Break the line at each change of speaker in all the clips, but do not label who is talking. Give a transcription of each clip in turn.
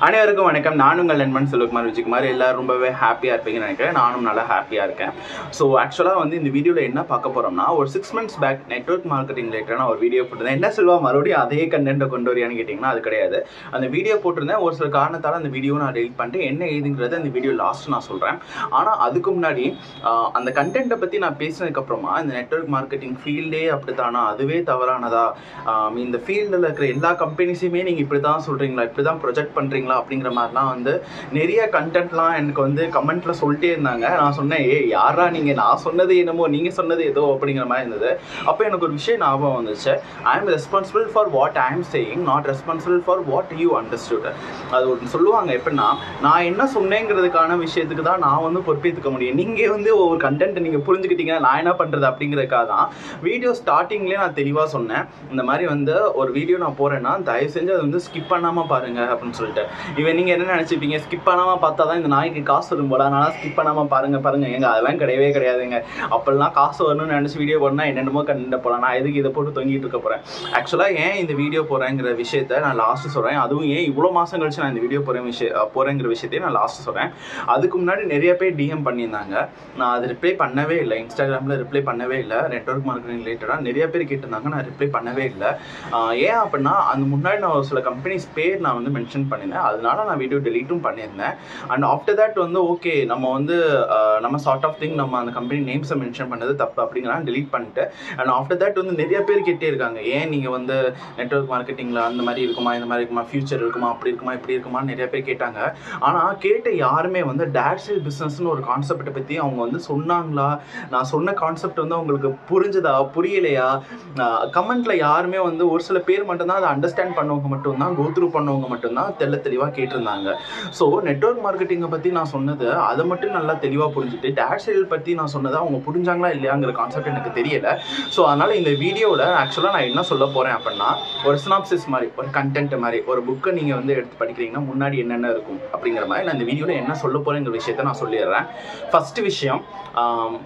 அனைவருக்கும் வணக்கம். நான் உங்கள் நண்பன் செல்வகுமார் விஜயகுமார். எல்லாரும் ரொம்பவே ஹாப்பியாக இருப்பீங்கன்னு நினைக்கிறேன். நானும் நல்லா ஹாப்பியாக இருக்கேன். ஸோ ஆக்சுவலாக வந்து இந்த வீடியோவில் என்ன பார்க்க போகிறோம்னா, ஒரு 6 months பேக் நெட்வொர்க் மார்க்கெட்டிங் ரிலேட்டடாக நான் ஒரு வீடியோ போட்டிருந்தேன். என்ன செல்வா மறுபடியும் அதே கண்டென்ட்டை கொண்டு வரியான்னு கேட்டிங்கன்னா அது கிடையாது. அந்த வீடியோ போட்டிருந்தேன். ஒரு சில காரணத்தால் அந்த வீடியோ நான் டெலிட் பண்ணிட்டு என்ன ஏதுங்கிறது அந்த வீடியோ லாஸ்ட் நான் சொல்கிறேன். ஆனால் அதுக்கு முன்னாடி அந்த கண்டென்ட்டை பற்றி நான் பேசினதுக்கப்புறமா இந்த நெட்வொர்க் மார்க்கெட்டிங் ஃபீல்டே அப்படித்தானா, அதுவே தவறானதா, இந்த ஃபீல்டில் இருக்கிற எல்லா கம்பெனிஸுமே நீங்கள் இப்படி தான் சொல்கிறீங்களா, இப்படி தான் ப்ரொஜெக்ட் பண்ணுறீங்களா அப்படிங்கிற மாதிரிலாம் வந்து நிறைய கண்டென்ட்லாம் எனக்கு வந்து கமெண்ட்ல சொல்லிட்டே இருந்தாங்க. நான் சொன்னேன், யாரா நீங்கள், நான் சொன்னது என்னமோ நீங்கள் சொன்னது ஏதோ அப்படிங்கிற மாதிரி இருந்தது. அப்போ எனக்கு ஒரு விஷயம் ஞாபகம் வந்துச்சு. I am responsible for what I am saying, not responsible for what you understood. அது ஒரு சொல்லுவாங்க, எப்படின்னா நான் என்ன சொன்னேங்கிறதுக்கான விஷயத்துக்கு தான் நான் வந்து பொறுப்பேற்றுக்க முடியும். நீங்கள் வந்து ஒரு கண்டென்ட் நீங்கள் புரிஞ்சுக்கிட்டீங்கன்னா நான் என்ன பண்ணுறது அப்படிங்கிறதுக்காக தான் வீடியோ ஸ்டார்டிங்லேயே நான் தெளிவாக சொன்னேன். இந்த மாதிரி வந்து ஒரு வீடியோ நான் போகிறேன்னா தயவு செஞ்சு அது வந்து ஸ்கிப் பண்ணாமல் பாருங்க அப்படின்னு சொல்லிட்டு. இவன் நீங்கள் என்ன நினச்சிப்பீங்க, ஸ்கிப் பண்ணாமல் பார்த்தா தான் இந்த நாய்க்கு காசு வரும் போல, அதனால் ஸ்கிப் பண்ணாமல் பாருங்க. எங்க அதெல்லாம் கிடையவே கிடையாதுங்க. அப்போல்லாம் காசு வரணும்னு நினச்சி வீடியோ போடணும் என்னென்னமோ கண்டு போகலாம். நான் எதுக்கு இதை போட்டு தொங்கிட்டு இருக்க போகிறேன். ஆக்சுவலாக ஏன் இந்த வீடியோ போகிறேங்கிற விஷயத்த நான் லாஸ்ட்டு சொல்கிறேன். அதுவும் ஏன் இவ்வளோ மாதம் கழிச்சு நான் இந்த வீடியோ போகிறேங்கிற விஷயத்தையும் நான் லாஸ்ட்டு சொல்கிறேன். அதுக்கு முன்னாடி நிறைய பேர் டிஎம் பண்ணியிருந்தாங்க. நான் அது ரிப்ளை பண்ணவே இல்லை. இன்ஸ்டாகிராமில் ரிப்ளை பண்ணவே இல்லை. நெட்வொர்க் மார்க்கெட்டிங் ரிலேட்டடாக நிறைய பேர் கேட்டிருந்தாங்க. நான் ரிப்ளை பண்ணவே இல்லை. ஏன் அப்படின்னா அந்த முன்னாடி நான் ஒரு சில கம்பெனிஸ் பேர் நான் வந்து மென்ஷன் பண்ணியிருந்தேன். அதனால நான் வீடியோ டெலீட்டும் பண்ணியிருந்தேன். அண்ட் ஆஃப்டர் தட் வந்து ஓகே, நம்ம வந்து நம்ம சார்ட் ஆஃப் திங் நம்ம அந்த கம்பெனி நேம்ஸை மென்ஷன் பண்ணது தப்பு அப்படிங்கிறத டெலீட் பண்ணிட்டு. அண்ட் ஆஃப்டர் தட் வந்து நிறைய பேர் கேட்டே இருக்காங்க, ஏன் நீங்கள் வந்து நெட்வொர்க் மார்க்கெட்டிங்கில் அந்த மாதிரி இருக்குமா, இந்த மாதிரி இருக்குமா, ஃபியூச்சர் இருக்குமா, அப்படி இருக்குமா, இப்படி இருக்குமான்னு நிறைய பேர் கேட்டாங்க. ஆனால் கேட்ட யாருமே வந்து டைரக்ட் சேல் பிஸ்னஸ்னு ஒரு கான்செப்டை பற்றி அவங்க வந்து சொன்னாங்களா, நான் சொன்ன கான்செப்ட் வந்து அவங்களுக்கு புரிஞ்சுதா புரியலையா, கமெண்ட்ல யாருமே வந்து ஒரு சில பேர் மட்டும்தான் அதை அண்டர்ஸ்டாண்ட் பண்ணவங்க மட்டும்தான், கோ த்ரூ பண்ணவங்க மட்டும்தான் தெளிவாக கேட்டிருந்தாங்க. ஸோ நெட்வொர்க் மார்க்கெட்டிங்கை பற்றி நான் சொன்னது அதை மட்டும் நல்லா தெளிவாக புரிஞ்சுட்டு டைரக்ட் சேல் பற்றி நான் சொன்னதை அவங்க புரிஞ்சாங்களா இல்லையாங்கிற கான்செப்ட் எனக்கு தெரியலை. ஸோ அதனால் இந்த வீடியோவில் ஆக்சுவலாக நான் என்ன சொல்ல போகிறேன் அப்படின்னா, ஒரு சினாப்சிஸ் மாதிரி, ஒரு கண்டென்ட் மாதிரி, ஒரு புக்கை நீங்கள் வந்து எடுத்து படிக்கிறீங்கன்னா முன்னாடி என்னென்ன இருக்கும் அப்படிங்கிற மாதிரி நான் இந்த வீடியோவில் என்ன சொல்ல போகிறேங்கிற விஷயத்தை நான் சொல்லிடுறேன். ஃபஸ்ட்டு விஷயம்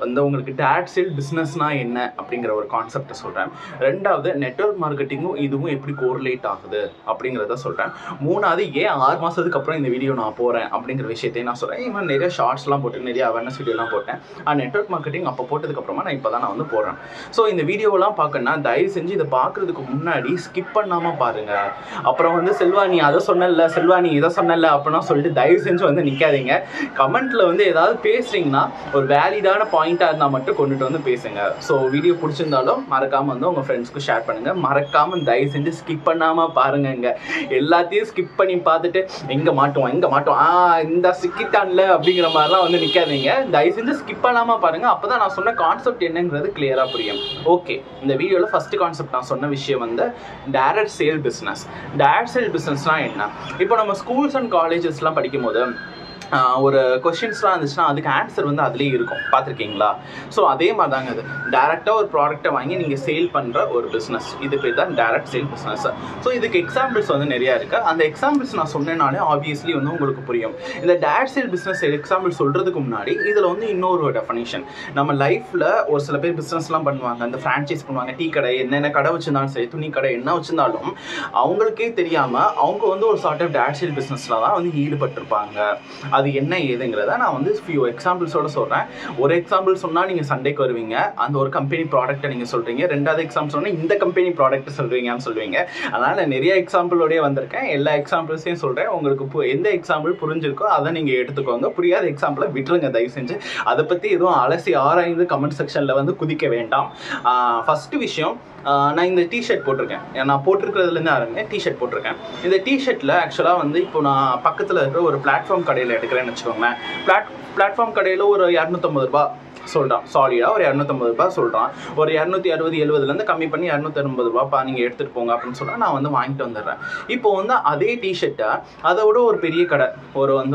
வந்து உங்களுக்கு டைரக்ட் சேல் பிஸ்னஸ்னால் என்ன அப்படிங்கிற ஒரு கான்செப்டை சொல்கிறேன். ரெண்டாவது, நெட்வொர்க் மார்க்கெட்டிங்கும் இதுவும் எப்படி கோரிலேட் ஆகுது அப்படிங்கிறத சொல்கிறேன். மூணாவது, ஏன் 6 மாதத்துக்கு அப்புறம் இந்த வீடியோ நான் போகிறேன் அப்படிங்கிற விஷயத்தையும் நான் சொல்கிறேன். இவன் நிறைய ஷார்ட்ஸ்லாம் போட்டு நிறைய அவேர்னஸ் வீடியோலாம் போட்டேன். நெட்வொர்க் மார்க்கெட்டிங் அப்போ போட்டதுக்கப்புறமா நான் இப்போ தான் நான் வந்து போடுறேன். ஸோ இந்த வீடியோவெலாம் பார்க்கணுன்னா தயவு செஞ்சு இதை பார்க்குறதுக்கு முன்னாடி ஸ்கிப் பண்ணாமல் பாருங்கள். அப்புறம் வந்து செல்வா நீ அதை சொன்னல, செல்வா நீ இதை சொன்னல அப்படின்னா சொல்லிட்டு தயவு செஞ்சு வந்து நிற்காதீங்க. கமெண்ட்டில் வந்து ஏதாவது பேசுகிறீங்கன்னா ஒரு வேலிடான பாயிண்ட்டாக இருந்தால் மட்டும் கொண்டுட்டு வந்து பேசுங்க. ஸோ வீடியோ பிடிச்சிருந்தாலும் மறக்காமல் வந்து உங்கள் ஃப்ரெண்ட்ஸ்க்கு ஷேர் பண்ணுங்கள். மறக்காமல் தயவு செஞ்சு ஸ்கிப் பண்ணாமல் பாருங்க. எல்லாத்தையும் ஸ்கிப் பண்ணி பார்த்துட்டு எங்கே மாட்டோம் இந்த சிக்கிட்டான்ல அப்படிங்கிற மாதிரிலாம் வந்து நிற்காதீங்க. தயவு செஞ்சு ஸ்கிப் பண்ணாமல் பாருங்கள். அப்போ தான் நான் சொன்ன கான்செப்ட் என்னங்கிறது கிளியராக புரியும். ஓகே, இந்த வீடியோவில் ஃபஸ்ட்டு கான்செப்ட் நான் சொன்ன விஷயம் வந்து direct sale business. Direct sale பிஸ்னஸ்னால் என்ன? இப்போ நம்ம ஸ்கூல்ஸ் அண்ட் காலேஜஸ்லாம் படிக்கும்போது ஒரு கொஷின்ஸ்லாம் இருந்துச்சுன்னா அதுக்கு ஆன்சர் வந்து அதுலேயே இருக்கும், பார்த்துருக்கீங்களா? ஸோ அதே மாதிரி தாங்க இது. டேரெக்டாக ஒரு ப்ராடக்ட்டை வாங்கி நீங்கள் சேல் பண்ணுற ஒரு பிஸ்னஸ், இது பேர் தான் டைரக்ட் சேல் பிஸ்னஸ். ஸோ இதுக்கு எக்ஸாம்பிள்ஸ் வந்து நிறையா இருக்குது. அந்த எக்ஸாம்பிள்ஸ் நான் சொன்னேனாலே ஆப்வியஸ்லி வந்து உங்களுக்கு புரியும். இந்த டைரக்ட் சேல் பிஸ்னஸ் எக்ஸாம்பிள் சொல்கிறதுக்கு முன்னாடி இதில் வந்து இன்னொரு டெஃபனிஷன். நம்ம லைஃப்பில் ஒரு சில பேர் பிஸ்னஸ்லாம் பண்ணுவாங்க, அந்த ஃப்ரான்ச்சைஸ் பண்ணுவாங்க. டீ கடை, என்னென்ன கடை வச்சுருந்தாலும் சரி, துணி கடை என்ன வச்சுருந்தாலும் அவங்களுக்கே தெரியாமல் அவங்க வந்து ஒரு சார்ட் ஆஃப் டைரக்ட் சேல் பிஸ்னஸில் தான் வந்து ஈடுபட்டிருப்பாங்க. அது என்ன ஏதுங்கிறத நான் வந்து ஃபியூ எக்ஸாம்பிள்ஸோட சொல்கிறேன். ஒரு எக்ஸாம்பிள் சொன்னால் நீங்கள் சண்டைக்கு வருவீங்க, அந்த ஒரு கம்பெனி ப்ராடக்ட்டை நீங்கள் சொல்கிறீங்க. ரெண்டாவது எக்ஸாம்பிள் சொன்னால் இந்த கம்பெனி ப்ராடக்ட்டை சொல்கிறீங்கன்னு சொல்லுவீங்க. அதனால் நான் நிறைய எக்ஸாம்பிளோடய வந்திருக்கேன். எல்லா எக்ஸாம்பிள்ஸையும் சொல்கிறேன். உங்களுக்கு எந்த எக்ஸாம்பிள் புரிஞ்சிருக்கோ அதை நீங்கள் எடுத்துக்கோங்க. புரியாத எக்ஸாம்பிளை விட்டுருங்க தயவு செஞ்சு. அதை பற்றி எதுவும் அலசி ஆராய்ந்து கமெண்ட் செக்ஷனில் வந்து குதிக்க வேண்டாம். ஃபஸ்ட்டு விஷயம், நான் இந்த டிஷர்ட் போட்டிருக்கேன். நான் போட்டிருக்கிறதுலேருந்து ஆரம்பிங்க. டிஷர்ட் போட்டிருக்கேன். இந்த டிஷர்ட்டில் ஆக்சுவலாக வந்து இப்போ நான் பக்கத்தில் இருக்கிற ஒரு பிளாட்ஃபார்ம் கடையில் எடுக்கிறேன்னு வச்சுக்கோங்களேன். பிளாட்ஃபார்ம் கடையில் ஒரு 250 ரூபா சொல்கிறான். சாலிடாக ஒரு 250 ரூபா சொல்கிறான். ஒரு 260-70 கம்மி பண்ணி 250 ரூபாப்பா நீங்கள் எடுத்துகிட்டு போங்க அப்படின்னு சொன்னால் நான் வந்து வாங்கிட்டு வந்துடுறேன். இப்போ வந்து அதே டிஷர்ட்டை அதை விட ஒரு பெரிய கடை,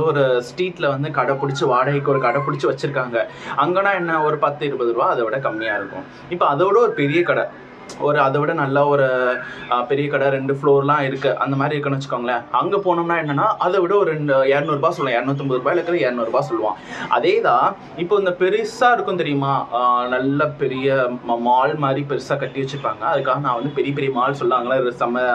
ஒரு ஸ்ட்ரீட்டில் வந்து கடை பிடிச்சி வாடகைக்கு ஒரு கடை பிடிச்சி வச்சுருக்காங்க. அங்கேனா என்ன, ஒரு 10-20 ரூபா அதை விட கம்மியாக இருக்கும். இப்போ அதை விட ஒரு பெரிய கடை ஒரு அதை விட நல்ல ஒரு பெரிய கடை 2 ஃப்ளோர்லாம் இருக்குது அந்த மாதிரி இருக்குன்னு வச்சுக்கோங்களேன். அங்கே போனோம்னா என்னென்னா அதை விட ஒரு 200 சொல்லுவான், 250 ரூபாயில் இருக்கிற 200 சொல்லுவான். அதே தான் இப்போ இந்த பெருசாக இருக்கும் தெரியுமா, நல்ல பெரிய மால் மாதிரி பெருசாக கட்டி வச்சுருப்பாங்க. அதுக்காக நான் வந்து பெரிய பெரிய மால் சொல்லுவாங்களா செம்ம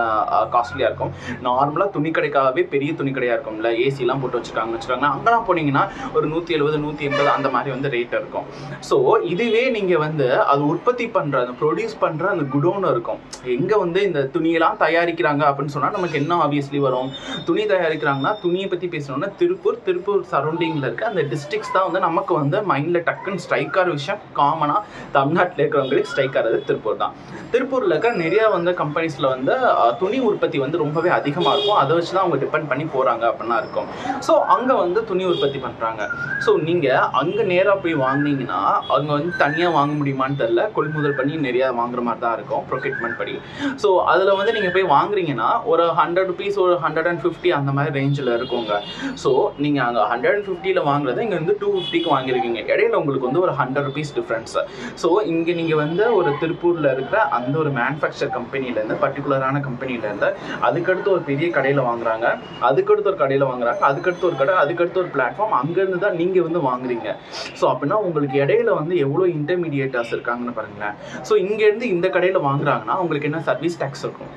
காஸ்ட்லியாக இருக்கும். நார்மலாக துணி கடைக்காகவே பெரிய துணி கடையாக இருக்கும்ல, ஏசிலாம் போட்டு வச்சுருக்காங்கன்னு வச்சுக்கோங்களேன். அங்கெல்லாம் போனீங்கன்னா ஒரு 170 180 அந்த மாதிரி வந்து ரேட் இருக்கும். ஸோ இதுவே நீங்கள் வந்து அது உற்பத்தி பண்ணுற அந்த ப்ரொடியூஸ் பண்ணுற அந்த குடோன் இருக்கும். எங்கே வந்து இந்த துணியெல்லாம் தயாரிக்கிறாங்க அப்படின்னு சொன்னால் நமக்கு என்ன ஆப்வியஸ்லி வரும், துணி தயாரிக்கிறாங்கன்னா துணியை பற்றி பேசணும்னா திருப்பூர் சரௌண்டிங்கில் இருக்க அந்த டிஸ்ட்ரிக்ஸ் தான் வந்து நமக்கு வந்து மைண்டில் டக்குன்னு ஸ்ட்ரைக் ஆகிற விஷயம். காமனாக தமிழ்நாட்டில் இருக்கிறவங்களுக்கு ஸ்ட்ரைக் ஆகிறது திருப்பூர் தான். திருப்பூரில் இருக்க நிறையா வந்து கம்பெனிஸில் வந்து துணி உற்பத்தி வந்து ரொம்பவே அதிகமாக இருக்கும். அதை வச்சு தான் அவங்க டிபெண்ட் பண்ணி போகிறாங்க அப்படின்னா இருக்கும். ஸோ அங்கே வந்து துணி உற்பத்தி பண்ணுறாங்க. ஸோ நீங்கள் அங்கே நேராக போய் வாங்கினீங்கன்னா அங்கே வந்து தனியாக வாங்க முடியுமான்னு தெரில, கொள்முதல் பண்ணி நிறையா வாங்குற மாதிரி தான் இருக்கும் ப்ரொக்யூட்மெண்ட் படி. ஸோ அதில் வந்து நீங்கள் போய் வாங்குறீங்கன்னா ஒரு 100 rupees ஒரு 150 அந்த மாதிரி ரேஞ்சில் இருக்குங்க. ஸோ நீங்கள் அங்கே 150 வாங்குறத இங்கே வந்து 250 வாங்கியிருக்கீங்க. இடையில உங்களுக்கு வந்து ஒரு 100 rupees டிஃப்ரென்ஸ். ஸோ இங்கே நீங்கள் வந்து ஒரு திருப்பூரில் இருக்கிற அந்த ஒரு மேனுஃபேக்சர் கம்பெனிலேருந்து பர்டிகுலரான கம்பெனிலேருந்து அதுக்கடுத்து ஒரு பெரிய கடையில் வாங்குறாங்க, அதுக்கடுத்து ஒரு கடையில் வாங்குறாங்க, அதுக்கடுத்து ஒரு கடை, அதுக்கடுத்து ஒரு பிளாட்ஃபார்ம், அங்கேருந்து தான் நீங்கள் வந்து வாங்குறீங்க. ஸோ அப்படின்னா உங்களுக்கு இடையில வந்து எவ்வளோ இன்டர்மீடியேட்டர்ஸ் இருக்காங்கன்னு பாருங்களேன். ஸோ இங்கேருந்து இந்த கடையில் வாங்குறாங்கன்னா உங்களுக்கு என்ன சர்வீஸ் டேக்ஸ் இருக்கும்.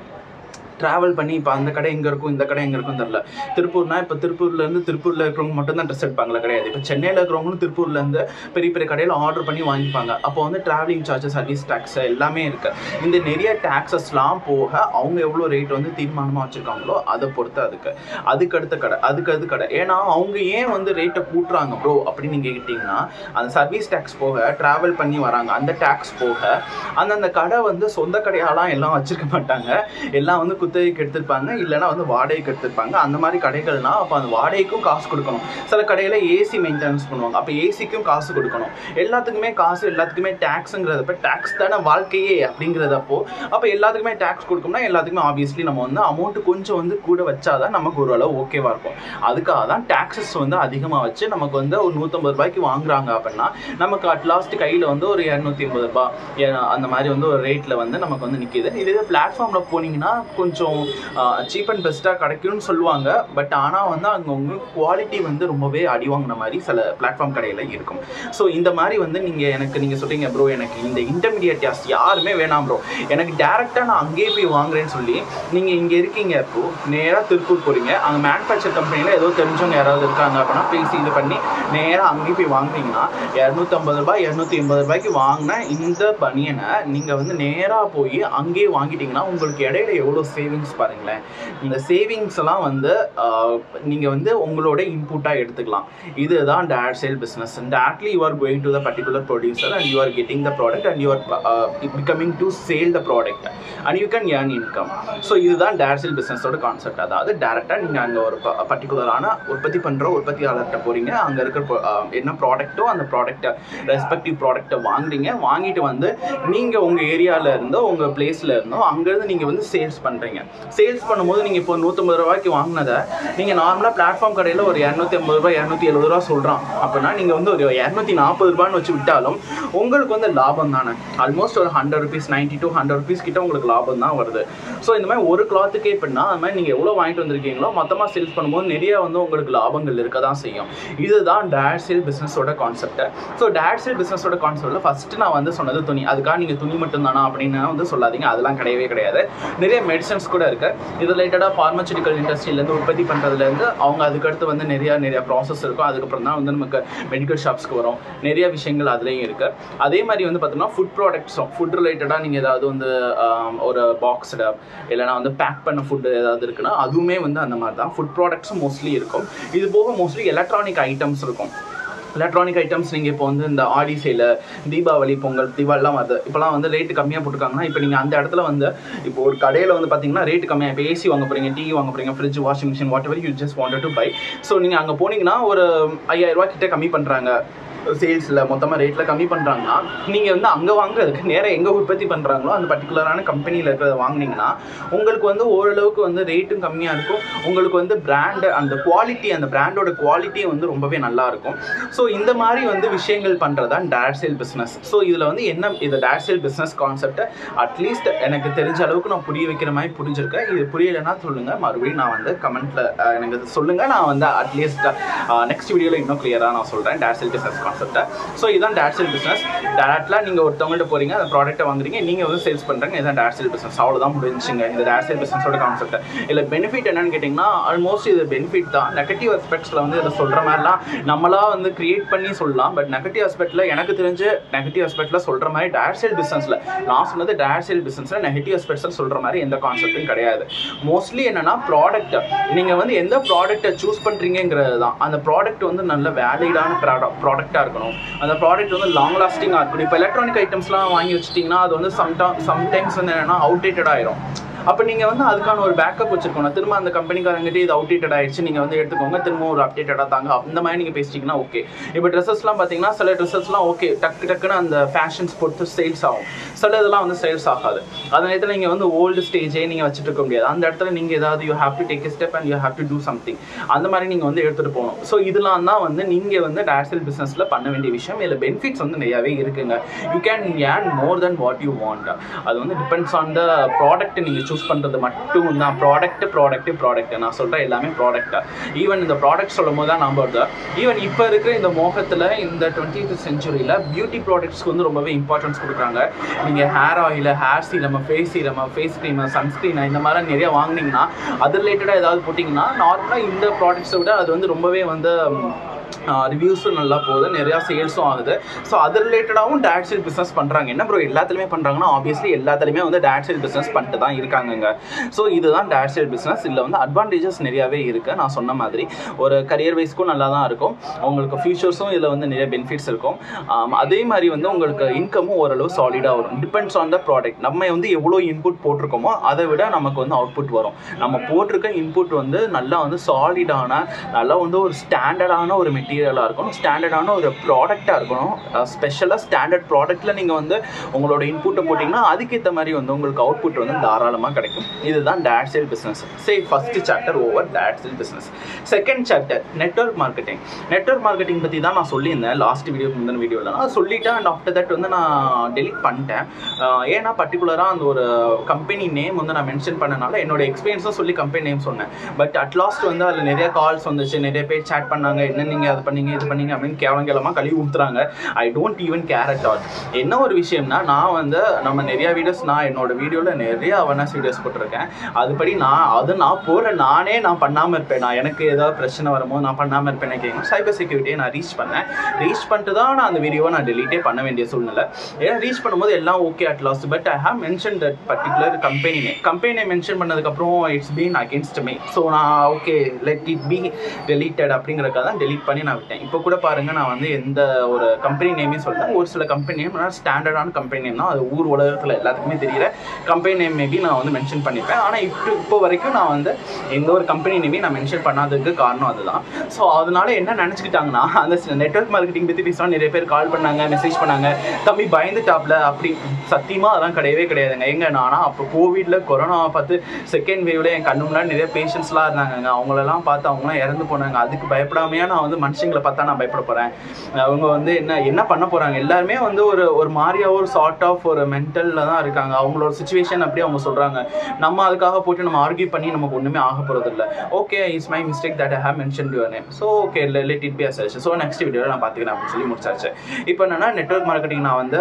ட்ராவல் பண்ணி இப்போ அந்த கடை எங்கே இருக்கும் இந்த கடை எங்கே இருக்கும் தெரில. திருப்பூர்னா இப்போ திருப்பூரில் இருக்கிறவங்க மட்டும் தான் ட்ரெஸ் எடுப்பாங்களா, கிடையாது. இப்போ சென்னையில் இருக்கிறவங்களும் திருப்பூர்லேருந்து பெரிய பெரிய கடையில் ஆர்டர் பண்ணி வாங்கிப்பாங்க. அப்போ வந்து ட்ராவலிங் சார்ஜஸ், சர்வீஸ் டேக்ஸ் எல்லாமே இருக்குது. இந்த நிறைய டேக்ஸஸ்லாம் போக அவங்க எவ்வளோ ரேட் வந்து தீர்மானமாக வச்சுருக்காங்களோ அதை பொறுத்து அதுக்கடுத்த கடை. ஏன்னா அவங்க ஏன் வந்து ரேட்டை கூட்டுறாங்க ப்ரோ அப்படின்னு நீங்கள் கேட்டிங்கன்னா, அந்த சர்வீஸ் டேக்ஸ் போக ட்ராவல் பண்ணி வராங்க, அந்த டேக்ஸ் போக அந்த கடை வந்து சொந்த கடையாலாம் எல்லாம் வச்சுருக்க மாட்டாங்க. எல்லாம் வந்து குத்தகைக்கு எடுத்திருப்பாங்க, இல்லைனா வந்து வாடகைக்கு எடுத்திருப்பாங்க. அந்த மாதிரி கடைகள்னா அப்போ அந்த வாடகைக்கும் காசு கொடுக்கணும். சில கடையில் ஏசி மெயின்டெனன்ஸ் பண்ணுவாங்க, அப்போ ஏசிக்கும் காசு கொடுக்கணும். எல்லாத்துக்குமே காசு, எல்லாத்துக்குமே டேக்ஸுங்கிறதப்போ டேக்ஸ் தானே வாழ்க்கையே அப்படிங்கிறதப்போ அப்போ எல்லாத்துக்குமே டேக்ஸ் கொடுக்கணும்னா எல்லாத்துக்குமே ஆப்வியஸ்லி நம்ம வந்து அமௌண்ட் கொஞ்சம் வந்து கூட வச்சாதான் நமக்கு ஓரளவு ஓகேவா இருக்கும். அதுக்காக தான் டேக்ஸஸ் வந்து அதிகமாக வச்சு நமக்கு வந்து ஒரு 150 ரூபாய்க்கு வாங்குறாங்க அப்படின்னா நமக்கு அட்லாஸ்ட் கையில் வந்து ஒரு 250 ரூபாய் அந்த மாதிரி வந்து ஒரு ரேட்டில் வந்து நமக்கு வந்து நிற்கிது. இதே பிளாட்ஃபார்மில் போனீங்கன்னா கொஞ்சம் சீப் அண்ட் பெஸ்ட்டாக கிடைக்கும்னு சொல்லுவாங்க. பட் ஆனால் வந்து அங்கே உங்களுக்கு குவாலிட்டி வந்து ரொம்பவே அடி வாங்கின மாதிரி சில பிளாட்ஃபார்ம் கடையில் இருக்கும். ஸோ இந்த மாதிரி வந்து நீங்கள் சொல்கிறீங்க ப்ரோ எனக்கு இந்த இன்டர்மீடியேட்டர்ஸ் யாருமே வேணாம் ப்ரோ, எனக்கு டேரெக்டாக நான் அங்கேயே போய் வாங்குறேன்னு சொல்லி நீங்கள் இங்கே இருக்கீங்க. இப்போது நேராக திருப்பூர் போகிறீங்க, அங்கே மேனுஃபேக்சர் கம்பெனியில் ஏதோ தெரிஞ்சவங்க யாராவது இருக்காங்க அப்படின்னா பேசி இது பண்ணி நேராக அங்கேயே போய் வாங்குறீங்கன்னா 250 ரூபாய் 280 ரூபாய்க்கு வாங்கினா இந்த பனியனை நீங்கள் வந்து நேராக போய் அங்கேயே வாங்கிட்டீங்கன்னா உங்களுக்கு இடையில எவ்வளோ சேவிங்ஸ் பாருங்களேன். இந்த சேவிங்ஸ் எல்லாம் வந்து நீங்கள் வந்து உங்களோட இன்புட்டாக எடுத்துக்கலாம். இதுதான் direct sale business. Directly you are going to the particular producer and you are getting the product and you are becoming to sale the product and you can earn income. So இதுதான் direct sale பிஸ்னஸோட concept. அதாவது டேரெக்டாக நீங்கள் அங்கே ஒரு பர்டிகுலரான உற்பத்தி பண்ணுற உற்பத்தியாளர்கிட்ட போகிறீங்க, அங்கே இருக்கிற என்ன ப்ராடக்ட்டோ அந்த ப்ராடக்ட்டை ரெஸ்பெக்டிவ் ப்ராடக்ட்டை வாங்கிட்டு வந்து நீங்கள் உங்கள் ஏரியாவில் இருந்தோ உங்கள் பிளேஸில் இருந்தோ அங்கேருந்து நீங்கள் வந்து சேல்ஸ் பண்ணுறீங்க. சேல்ஸ் பண்ணும்போது நீங்கள் இப்போ 150 ரூபாய்க்கு வாங்கினதை நீங்கள் நார்மலாக பிளாட்ஃபார்ம் கடையில் ஒரு 250 ரூபாய் 270 ரூபா சொல்கிறான் அப்படின்னா நீங்கள் வந்து ஒரு 240 ரூபான்னு வச்சு விட்டாலும் உங்களுக்கு வந்து லாபம் தானே. ஆல்மோஸ்ட் ஒரு 100 rupees 90 to 100 rupees கிட்ட உங்களுக்கு லாபம் தான் வருது. ஸோ இந்த மாதிரி ஒரு கிளாத்துக்கே எப்படின்னா அது மாதிரி நீங்கள் எவ்வளோ வாங்கிட்டு வந்திருக்கீங்களோ மொத்தமாக சேல்ஸ் பண்ணும்போது நிறைய வந்து உங்களுக்கு லாபங்கள் இருக்க தான் செய்யும். இதுதான் டைரக்ட் சேல் பிஸ்னஸோட கான்செப்ட். ஸோ டைரக்ட் சேல் பிஸ்னஸோட கான்செப்டில் ஃபஸ்ட்டு நான் வந்து சொன்னது துணி. அதுக்காக நீங்கள் துணி மட்டும் தானா அப்படின்னு வந்து சொல்லாதீங்க, அதெல்லாம் கிடையவே கிடையாது. நிறைய மெடிசன்ஸ் கூட இருக்குது. இது ரிலேட்டடாக ஃபார்மசூட்டிக்கல் இண்டஸ்ட்ரியிலேருந்து உற்பத்தி பண்ணுறதுலேருந்து அவங்க அதுக்கடுத்து வந்து நிறைய ப்ராசஸ் இருக்கும். அதுக்கப்புறம் தான் வந்து நமக்கு மெடிக்கல் ஷாப்ஸ்க்கு வரும். நிறைய விஷயங்கள் அதுலேயும் இருக்குது. அதே மாதிரி வந்து பார்த்தோம்னா ஃபுட் ப்ராடக்ட்ஸும் ஃபுட் ரிலேட்டடாக நீங்கள் ஏதாவது வந்து ஒரு பாக்ஸ்டு இல்லைனா வந்து பேக் பண்ண ஃபுட்டு ஏதாவது இருக்குன்னா அதுவுமே வந்து அந்த மாதிரி தான் ஃபுட் ப்ராடக்ட்ஸும் மோஸ்ட்லி இருக்கும். இது போக மோஸ்ட்லி எலக்ட்ரானிக் ஐட்டம்ஸ் இருக்கும். எலக்ட்ரானிக் ஐட்டம்ஸ் நீங்கள் இப்போ வந்து இந்த ஆடி சேல், தீபாவளி, பொங்கல், தீபாவளிலாம் வருது. இப்போலாம் வந்து ரேட்டு கம்மியாக போட்டுருக்காங்கன்னா இப்போ நீங்கள் அந்த இடத்துல வந்து இப்போ ஒரு கடையில் வந்து பார்த்தீங்கன்னா ரேட்டு கம்மியாக இப்போ ஏசி வாங்க போகிறீங்க, டிவி வாங்க போகிறீங்க, fridge, washing machine, whatever you just wanted to buy. So நீங்கள் அங்கே போனீங்கன்னா ஒரு 5000 ரூபா கிட்டே கம்மி பண்ணுறாங்க. சேல்ஸில் மொத்தமாக ரேட்டில் கம்மி பண்ணுறாங்கன்னா நீங்கள் வந்து அங்கே வாங்குறதுக்கு நேராக எங்கே உற்பத்தி பண்ணுறாங்களோ அந்த பர்டிகுலரான கம்பெனியில் இருக்கிறத வாங்கினீங்கன்னா உங்களுக்கு வந்து ஓரளவுக்கு வந்து ரேட்டும் கம்மியாக இருக்கும். உங்களுக்கு வந்து பிராண்டு அந்த குவாலிட்டி, அந்த பிராண்டோட குவாலிட்டியும் வந்து ரொம்பவே நல்லாயிருக்கும். ஸோ இந்த மாதிரி வந்து விஷயங்கள் பண்ணுறது தான் டைரக்ட் சேல் பிஸ்னஸ். ஸோ இதில் வந்து என்ன இது டைரக்ட் சேல் பிஸ்னஸ் கான்செப்டை அட்லீஸ்ட் எனக்கு தெரிஞ்ச அளவுக்கு நான் புரிய வைக்கிற மாதிரி புரிஞ்சிருக்கேன். இது புரியலைன்னா சொல்லுங்கள், மறுபடியும் நான் வந்து கமெண்ட்டில் எனக்கு சொல்லுங்கள். நான் வந்து அட்லீஸ்ட் நெக்ஸ்ட் வீடியோவில் இன்னும் கிளியராக நான் சொல்கிறேன் டைரக்ட் சேல் பிஸ்னஸ் கான்செப்டை. ஸோ இதுதான் டைரக்ட் சேல் பிஸ்னஸ். டேரக்டாக நீங்கள் ஒருத்தவங்கள்ட்ட போகிறீங்க, அந்த ப்ராடக்ட்டை வாங்குறீங்க, நீங்கள் வந்து சேல்ஸ் பண்ணுறீங்க. இதுதான் டைரக்ட் சேல் பிஸ்னஸ். அவ்வளோதான் முடிஞ்சுங்க இந்த டைரக்ட் சேல் பிஸ்னஸோட கான்செப்ட். இல்லை பெனிஃபிட் என்னன்னு கேட்டிங்கன்னா ஆல்மோஸ்ட் இது பெனிஃபிட் தான். நெகட்டிவ் ஆஸ்பெக்ட்ஸில் வந்து இதை சொல்கிற மாதிரிலாம் நம்மளா வந்து கிரியேட் பண்ணி சொல்லலாம். பட் நெகட்டிவ் ஆஸ்பெக்டில் எனக்கு தெரிஞ்சு நெகட்டிவ் ஆஸ்பெக்டில் சொல்கிற மாதிரி டைரக்ட் சேல் பிஸ்னஸில் நான் சொன்னது டைரக்ட் சேல் பிஸ்னஸில் நெகட்டிவ் ஆஸ்பெக்ட்ஸில் சொல்கிற மாதிரி எந்த கான்செப்டும் கிடையாது. மோஸ்ட்லி என்னன்னா ப்ராடக்ட், நீங்கள் வந்து எந்த ப்ராடக்ட்டை சூஸ் பண்ணுறீங்கிறது தான். அந்த ப்ராடக்ட் வந்து நல்ல வேலிடான ப்ராடக்டாக இருக்கணும். அந்த ப்ராடக்ட் வந்து லாங் லாஸ்டிங்காக இருக்கணும். இப்போ எலக்ட்ரானிக் ஐட்டம்ஸ்லாம் வாங்கி வச்சுட்டிங்கன்னா அது வந்து சம்டைம்ஸ் வந்து என்னென்னா அவுடேட்டட் ஆயிரும். அப்போ நீங்கள் வந்து அதுக்கான ஒரு பேக்கப் வச்சுருக்கணும். திரும்ப அந்த கம்பெனிக்காரங்கிட்டே இது அவுடேட்டட் ஆகிடுச்சு, நீங்கள் வந்து எடுத்துக்கோங்க, திரும்ப ஒரு அப்டேட்டடாக தாங்க, அந்த மாதிரி நீங்கள் பேசிட்டிங்கன்னா ஓகே. இப்போ ட்ரெஸ்ஸஸ்லாம் பார்த்தீங்கன்னா சில ட்ரெஸ்ஸஸ்லாம் ஓகே டக்குன்னு அந்த ஃபேஷன்ஸ் பொறுத்து சேல்ஸ் ஆகும். சில இதெல்லாம் வந்து சேல்ஸ் ஆகாது. அந்த நேரத்தில் நீங்கள் வந்து ஓல்டு ஸ்டேஜே நீங்கள் வச்சுட்டு இருக்க முடியாது. அந்த இடத்துல நீங்கள் ஏதாவது you have to take a step and you have to do something. அந்த மாதிரி நீங்கள் வந்து எடுத்துகிட்டு போகணும். ஸோ இதெல்லாம் தான் வந்து நீங்கள் வந்து டைரக்ட் சேல் பிஸ்னஸில் பண்ண வேண்டிய விஷயம். இதில் பெனிஃபிட்ஸ் வந்து நிறையாவே இருக்குங்க. You can earn more then what you want. அது வந்து டிபெண்ட்ஸ் ஆன் த ப்ராடக்ட் நீங்கள் சூஸ் பண்ணுறது மட்டும் தான். ப்ராடக்ட் நான் சொல்கிறேன் எல்லாமே ப்ராடக்ட். ஈவன் இந்த ப்ராடக்ட் சொல்லும் போது தான் நான் வருது. ஈவன் இப்போ இருக்கிற இந்த மோகத்தில் இந்த 20th செஞ்சுரியில் பியூட்டி ப்ராடக்ட்ஸ்க்கு வந்து ரொம்பவே இம்பார்ட்டன்ஸ் கொடுக்குறாங்க. நீங்கள் hair oil, hair serum, face serum, face cream, sunscreen இந்த மாதிரி நிறைய வாங்கினீங்கன்னா அது ரிலேட்டடாக ஏதாவது போட்டிங்கன்னா நார்மலாக இந்த ப்ராடக்ட்ஸை விட அது வந்து ரொம்பவே வந்து ரிவ்யூஸும் நல்லா போகுது, நிறையா சேல்ஸும் ஆகுது. ஸோ அது ரிலேட்டடாகவும் டைரக்ட் சேல் பிஸ்னஸ் பண்ணுறாங்க. என்ன ப்ரோ எல்லாத்துலேயுமே பண்ணுறாங்கன்னா ஆப்வியஸ்லி எல்லாத்துலேயுமே வந்து டைரக்ட் சேல் பிஸ்னஸ் பண்ணிட்டு தான் இருக்காங்கங்க. ஸோ இதுதான் டைரக்ட் சேல் பிஸ்னஸ். இதில் வந்து அட்வான்டேஜஸ் நிறையாவே இருக்குது. நான் சொன்ன மாதிரி ஒரு கரியர் வைஸ்க்கும் நல்லா தான் இருக்கும். உங்களுக்கு ஃபியூச்சர்ஸும் இதில் வந்து நிறைய பெனிஃபிட்ஸ் இருக்கும். அதே மாதிரி வந்து உங்களுக்கு இன்கமும் ஓரளவு சாலிடாக வரும். Depends on the product. நம்ம வந்து எவ்வளோ இன்புட் போட்டிருக்கோமோ அதை விட நமக்கு வந்து அவுட்புட் வரும். நம்ம போட்டிருக்க இன்புட் வந்து நல்லா வந்து சாலிடான, நல்லா வந்து ஒரு ஸ்டாண்டர்டான ஒரு மெட்டீரியலாக இருக்கணும், ஸ்டாண்டர்டான ஒரு ப்ராடக்டாக இருக்கணும். ஸ்பெஷலாக ஸ்டாண்டர்ட் ப்ராடக்ட்டில் நீங்கள் வந்து உங்களோட இன்புட்டை போட்டிங்கன்னா அதுக்கேற்ற மாதிரி வந்து உங்களுக்கு அவுட்புட் வந்து தாராளமாக கிடைக்கும். இதுதான் டைரக்ட் சேல் பிஸ்னஸ். சரி, first chapter over direct sale business. Second chapter network marketing. Network marketing பற்றி தான் நான் சொல்லியிருந்தேன் லாஸ்ட் வீடியோக்கு முந்தின வீடியோவில். நான் சொல்லிட்டேன் அண்ட் ஆஃப்டர் தட் வந்து நான் டெலிட் பண்ணிட்டேன். ஏன்னா பர்டிகுலராக அந்த ஒரு கம்பெனி நேம் வந்து நான் மென்ஷன் பண்ணனால என்னோட எக்ஸ்பீரியன்ஸும் சொல்லி கம்பெனி நேம் சொன்னேன். பட் அட்லாஸ்ட் வந்து அதில் நிறைய கால்ஸ் வந்துச்சு, நிறைய பேர் சேட் பண்ணாங்க, என்ன நீங்கள் அது பண்ணீங்க இது பண்ணீங்க அப்படின்னு கேவலமாக கழுவி ஊற்றுறாங்க. I don't even care at all. என்ன ஒரு விஷயம்னா நான் வந்து நம்ம நிறையா வீடியோஸ், நான் என்னோட வீடியோவில் நிறைய அவேர்னஸ் வீடியோஸ் போட்டிருக்கேன். அதுபடி நான் போகிற நான் பண்ணாமல் இருப்பேன். நான் எனக்கு ஏதாவது பிரச்சனை வரும்போது நான் பண்ணாமல் இருப்பேன் கேட்கணும். சைபர் செக்யூரிட்டியை நான் ரீச் பண்ணிட்டு தான் நான் அந்த வீடியோவை நான் டெலீட்டே பண்ண வேண்டிய சூழ்நிலை. ஏன்னா ரீச் பண்ணும்போது எல்லாம் okay at last. But I have mention that particular company mention பண்ணதுக்கப்புறம் it's been against me. So நான் okay let it be deleted அப்படிங்கிறக்காக தான் டெலீட் பண்ணி நான் விட்டேன். இப்போ கூட பாருங்கள், நான் வந்து எந்த ஒரு கம்பெனி நேமே சொல்லிட்டேன். ஒரு சில கம்பெனி நேம் ஸ்டாண்டர்டான கம்பெனி நேம் தான், அது ஊர் உலகத்தில் எல்லாத்துக்குமே தெரியல கம்பெனி நேம் மேபி நான் வந்து மென்ஷன் பண்ணிப்பேன். ஆனால் இப்போ வரைக்கும் நான் வந்து எந்த ஒரு கம்பெனி நேமே நான் மென்ஷன் பண்ணாததுக்கு காரணம் அதுதான். ஸோ அதனால என்ன நினச்சிக்கிட்டாங்கன்னா, அந்த நெட்வொர்க் மார்க்கெட்டிங் பற்றி பேசினா நிறைய பேர் கால் பண்ணாங்க, மெசேஜ் பண்ணாங்க, தம்பி பயந்துட்டாப்ல அப்படி. சத்தியமாக அதெல்லாம் கிடையாதுங்க. எங்க நானா அப்போ கோவிட்ல கொரோனாவை பார்த்து செகண்ட் வேவ்ல என் கண்ணு முன்னாடி நிறைய பேஷண்ட்ஸ்லாம் இருந்தாங்க. அவங்களெல்லாம் பார்த்து அவங்களாம் இறந்து போனாங்க. அதுக்கு பயப்படாமையா நான் வந்து மனுஷங்களை பார்த்தா நான் பயப்பட போகிறேன். அவங்க வந்து என்ன பண்ண போகிறாங்க, எல்லாருமே வந்து ஒரு மாதிரியா ஒரு சார்ட் ஆஃப் ஒரு மென்டலில் தான் இருக்காங்க. அவங்களோட சுச்சுவேஷன் அப்படியே அவங்க சொல்கிறாங்க. நம்ம அதுக்காக போட்டு நம்ம ஆர்கியூ பண்ணி நமக்கு ஒன்றுமே ஆக போகிறது இல்லை. Okay, it's my mistake that I have mention your name. So okay, let it be அசர்ச். ஸோ நெக்ஸ்ட் வீடியோவில் நான் பார்த்துக்கிறேன் அப்படின்னு சொல்லி முடிச்சாச்சு. இப்போ என்னன்னா நெட்வொர்க் மார்க்கெட்டிங் நான் வந்து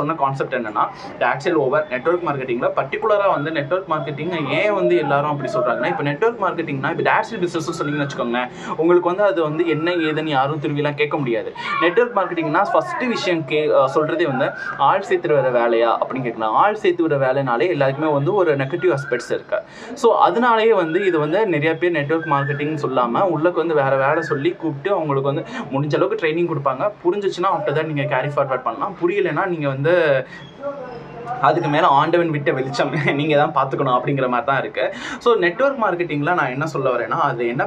சொன்ன கான்செப்ட் என்னன்னா ஆக்சுவல் ஓவர் நெட்வொர்க் மார்க்கெட்டிங்கில் பர்டிகுலராக வந்து நெட்வொர்க் மார்க்கெட்டிங் ஏன் வந்து எல்லாரும் அப்படி சொல்கிறாங்கன்னா, இப்போ நெட்வொர்க் மார்க்கெட்டிங்னா இப்போ டேரக்ட் பிஸ்னஸ் சொன்னீங்கன்னு வச்சுக்கோங்களேன், உங்களுக்கு வந்து அது வந்து என்ன ஏதுன்னு யாரும் திருவிழாம் கேட்க முடியாது. நெட்வொர்க் மார்க்கெட்டிங்னா ஃபஸ்ட்டு விஷயம் சொல்கிறதே வந்து ஆள் சேர்த்து வர வேலையா அப்படின்னு கேட்கலாம். ஆள் சேர்த்து வர வேலைனாலே எல்லாருக்குமே வந்து ஒரு நெகட்டிவ் ஆஸ்பெக்ட்ஸ் இருக்கு. ஸோ அதனாலேயே வந்து இது வந்து நிறைய பேர் நெட்வொர்க் மார்க்கெட்டிங் சொல்லாமல் உள்ளக்கு வந்து வேறு வேலை சொல்லி கூப்பிட்டு அவங்களுக்கு வந்து முடிஞ்ச அளவுக்கு ட்ரைனிங் கொடுப்பாங்க. புரிஞ்சிச்சுன்னா ஆஃப்டர் தான் நீங்கள் கேரி ஃபார்வர்ட் பண்ணலாம். புரியலைன்னா நீங்கள் வந்து அதுக்கு மேலே ஆண்டவன் விட்ட வெளிச்சம் நீங்கள் தான் பார்த்துக்கணும் அப்படிங்கிற மாதிரி தான் இருக்குது. ஸோ நெட்வொர்க் மார்க்கெட்டிங்கில் நான் என்ன சொல்ல வரேன்னா, அது என்ன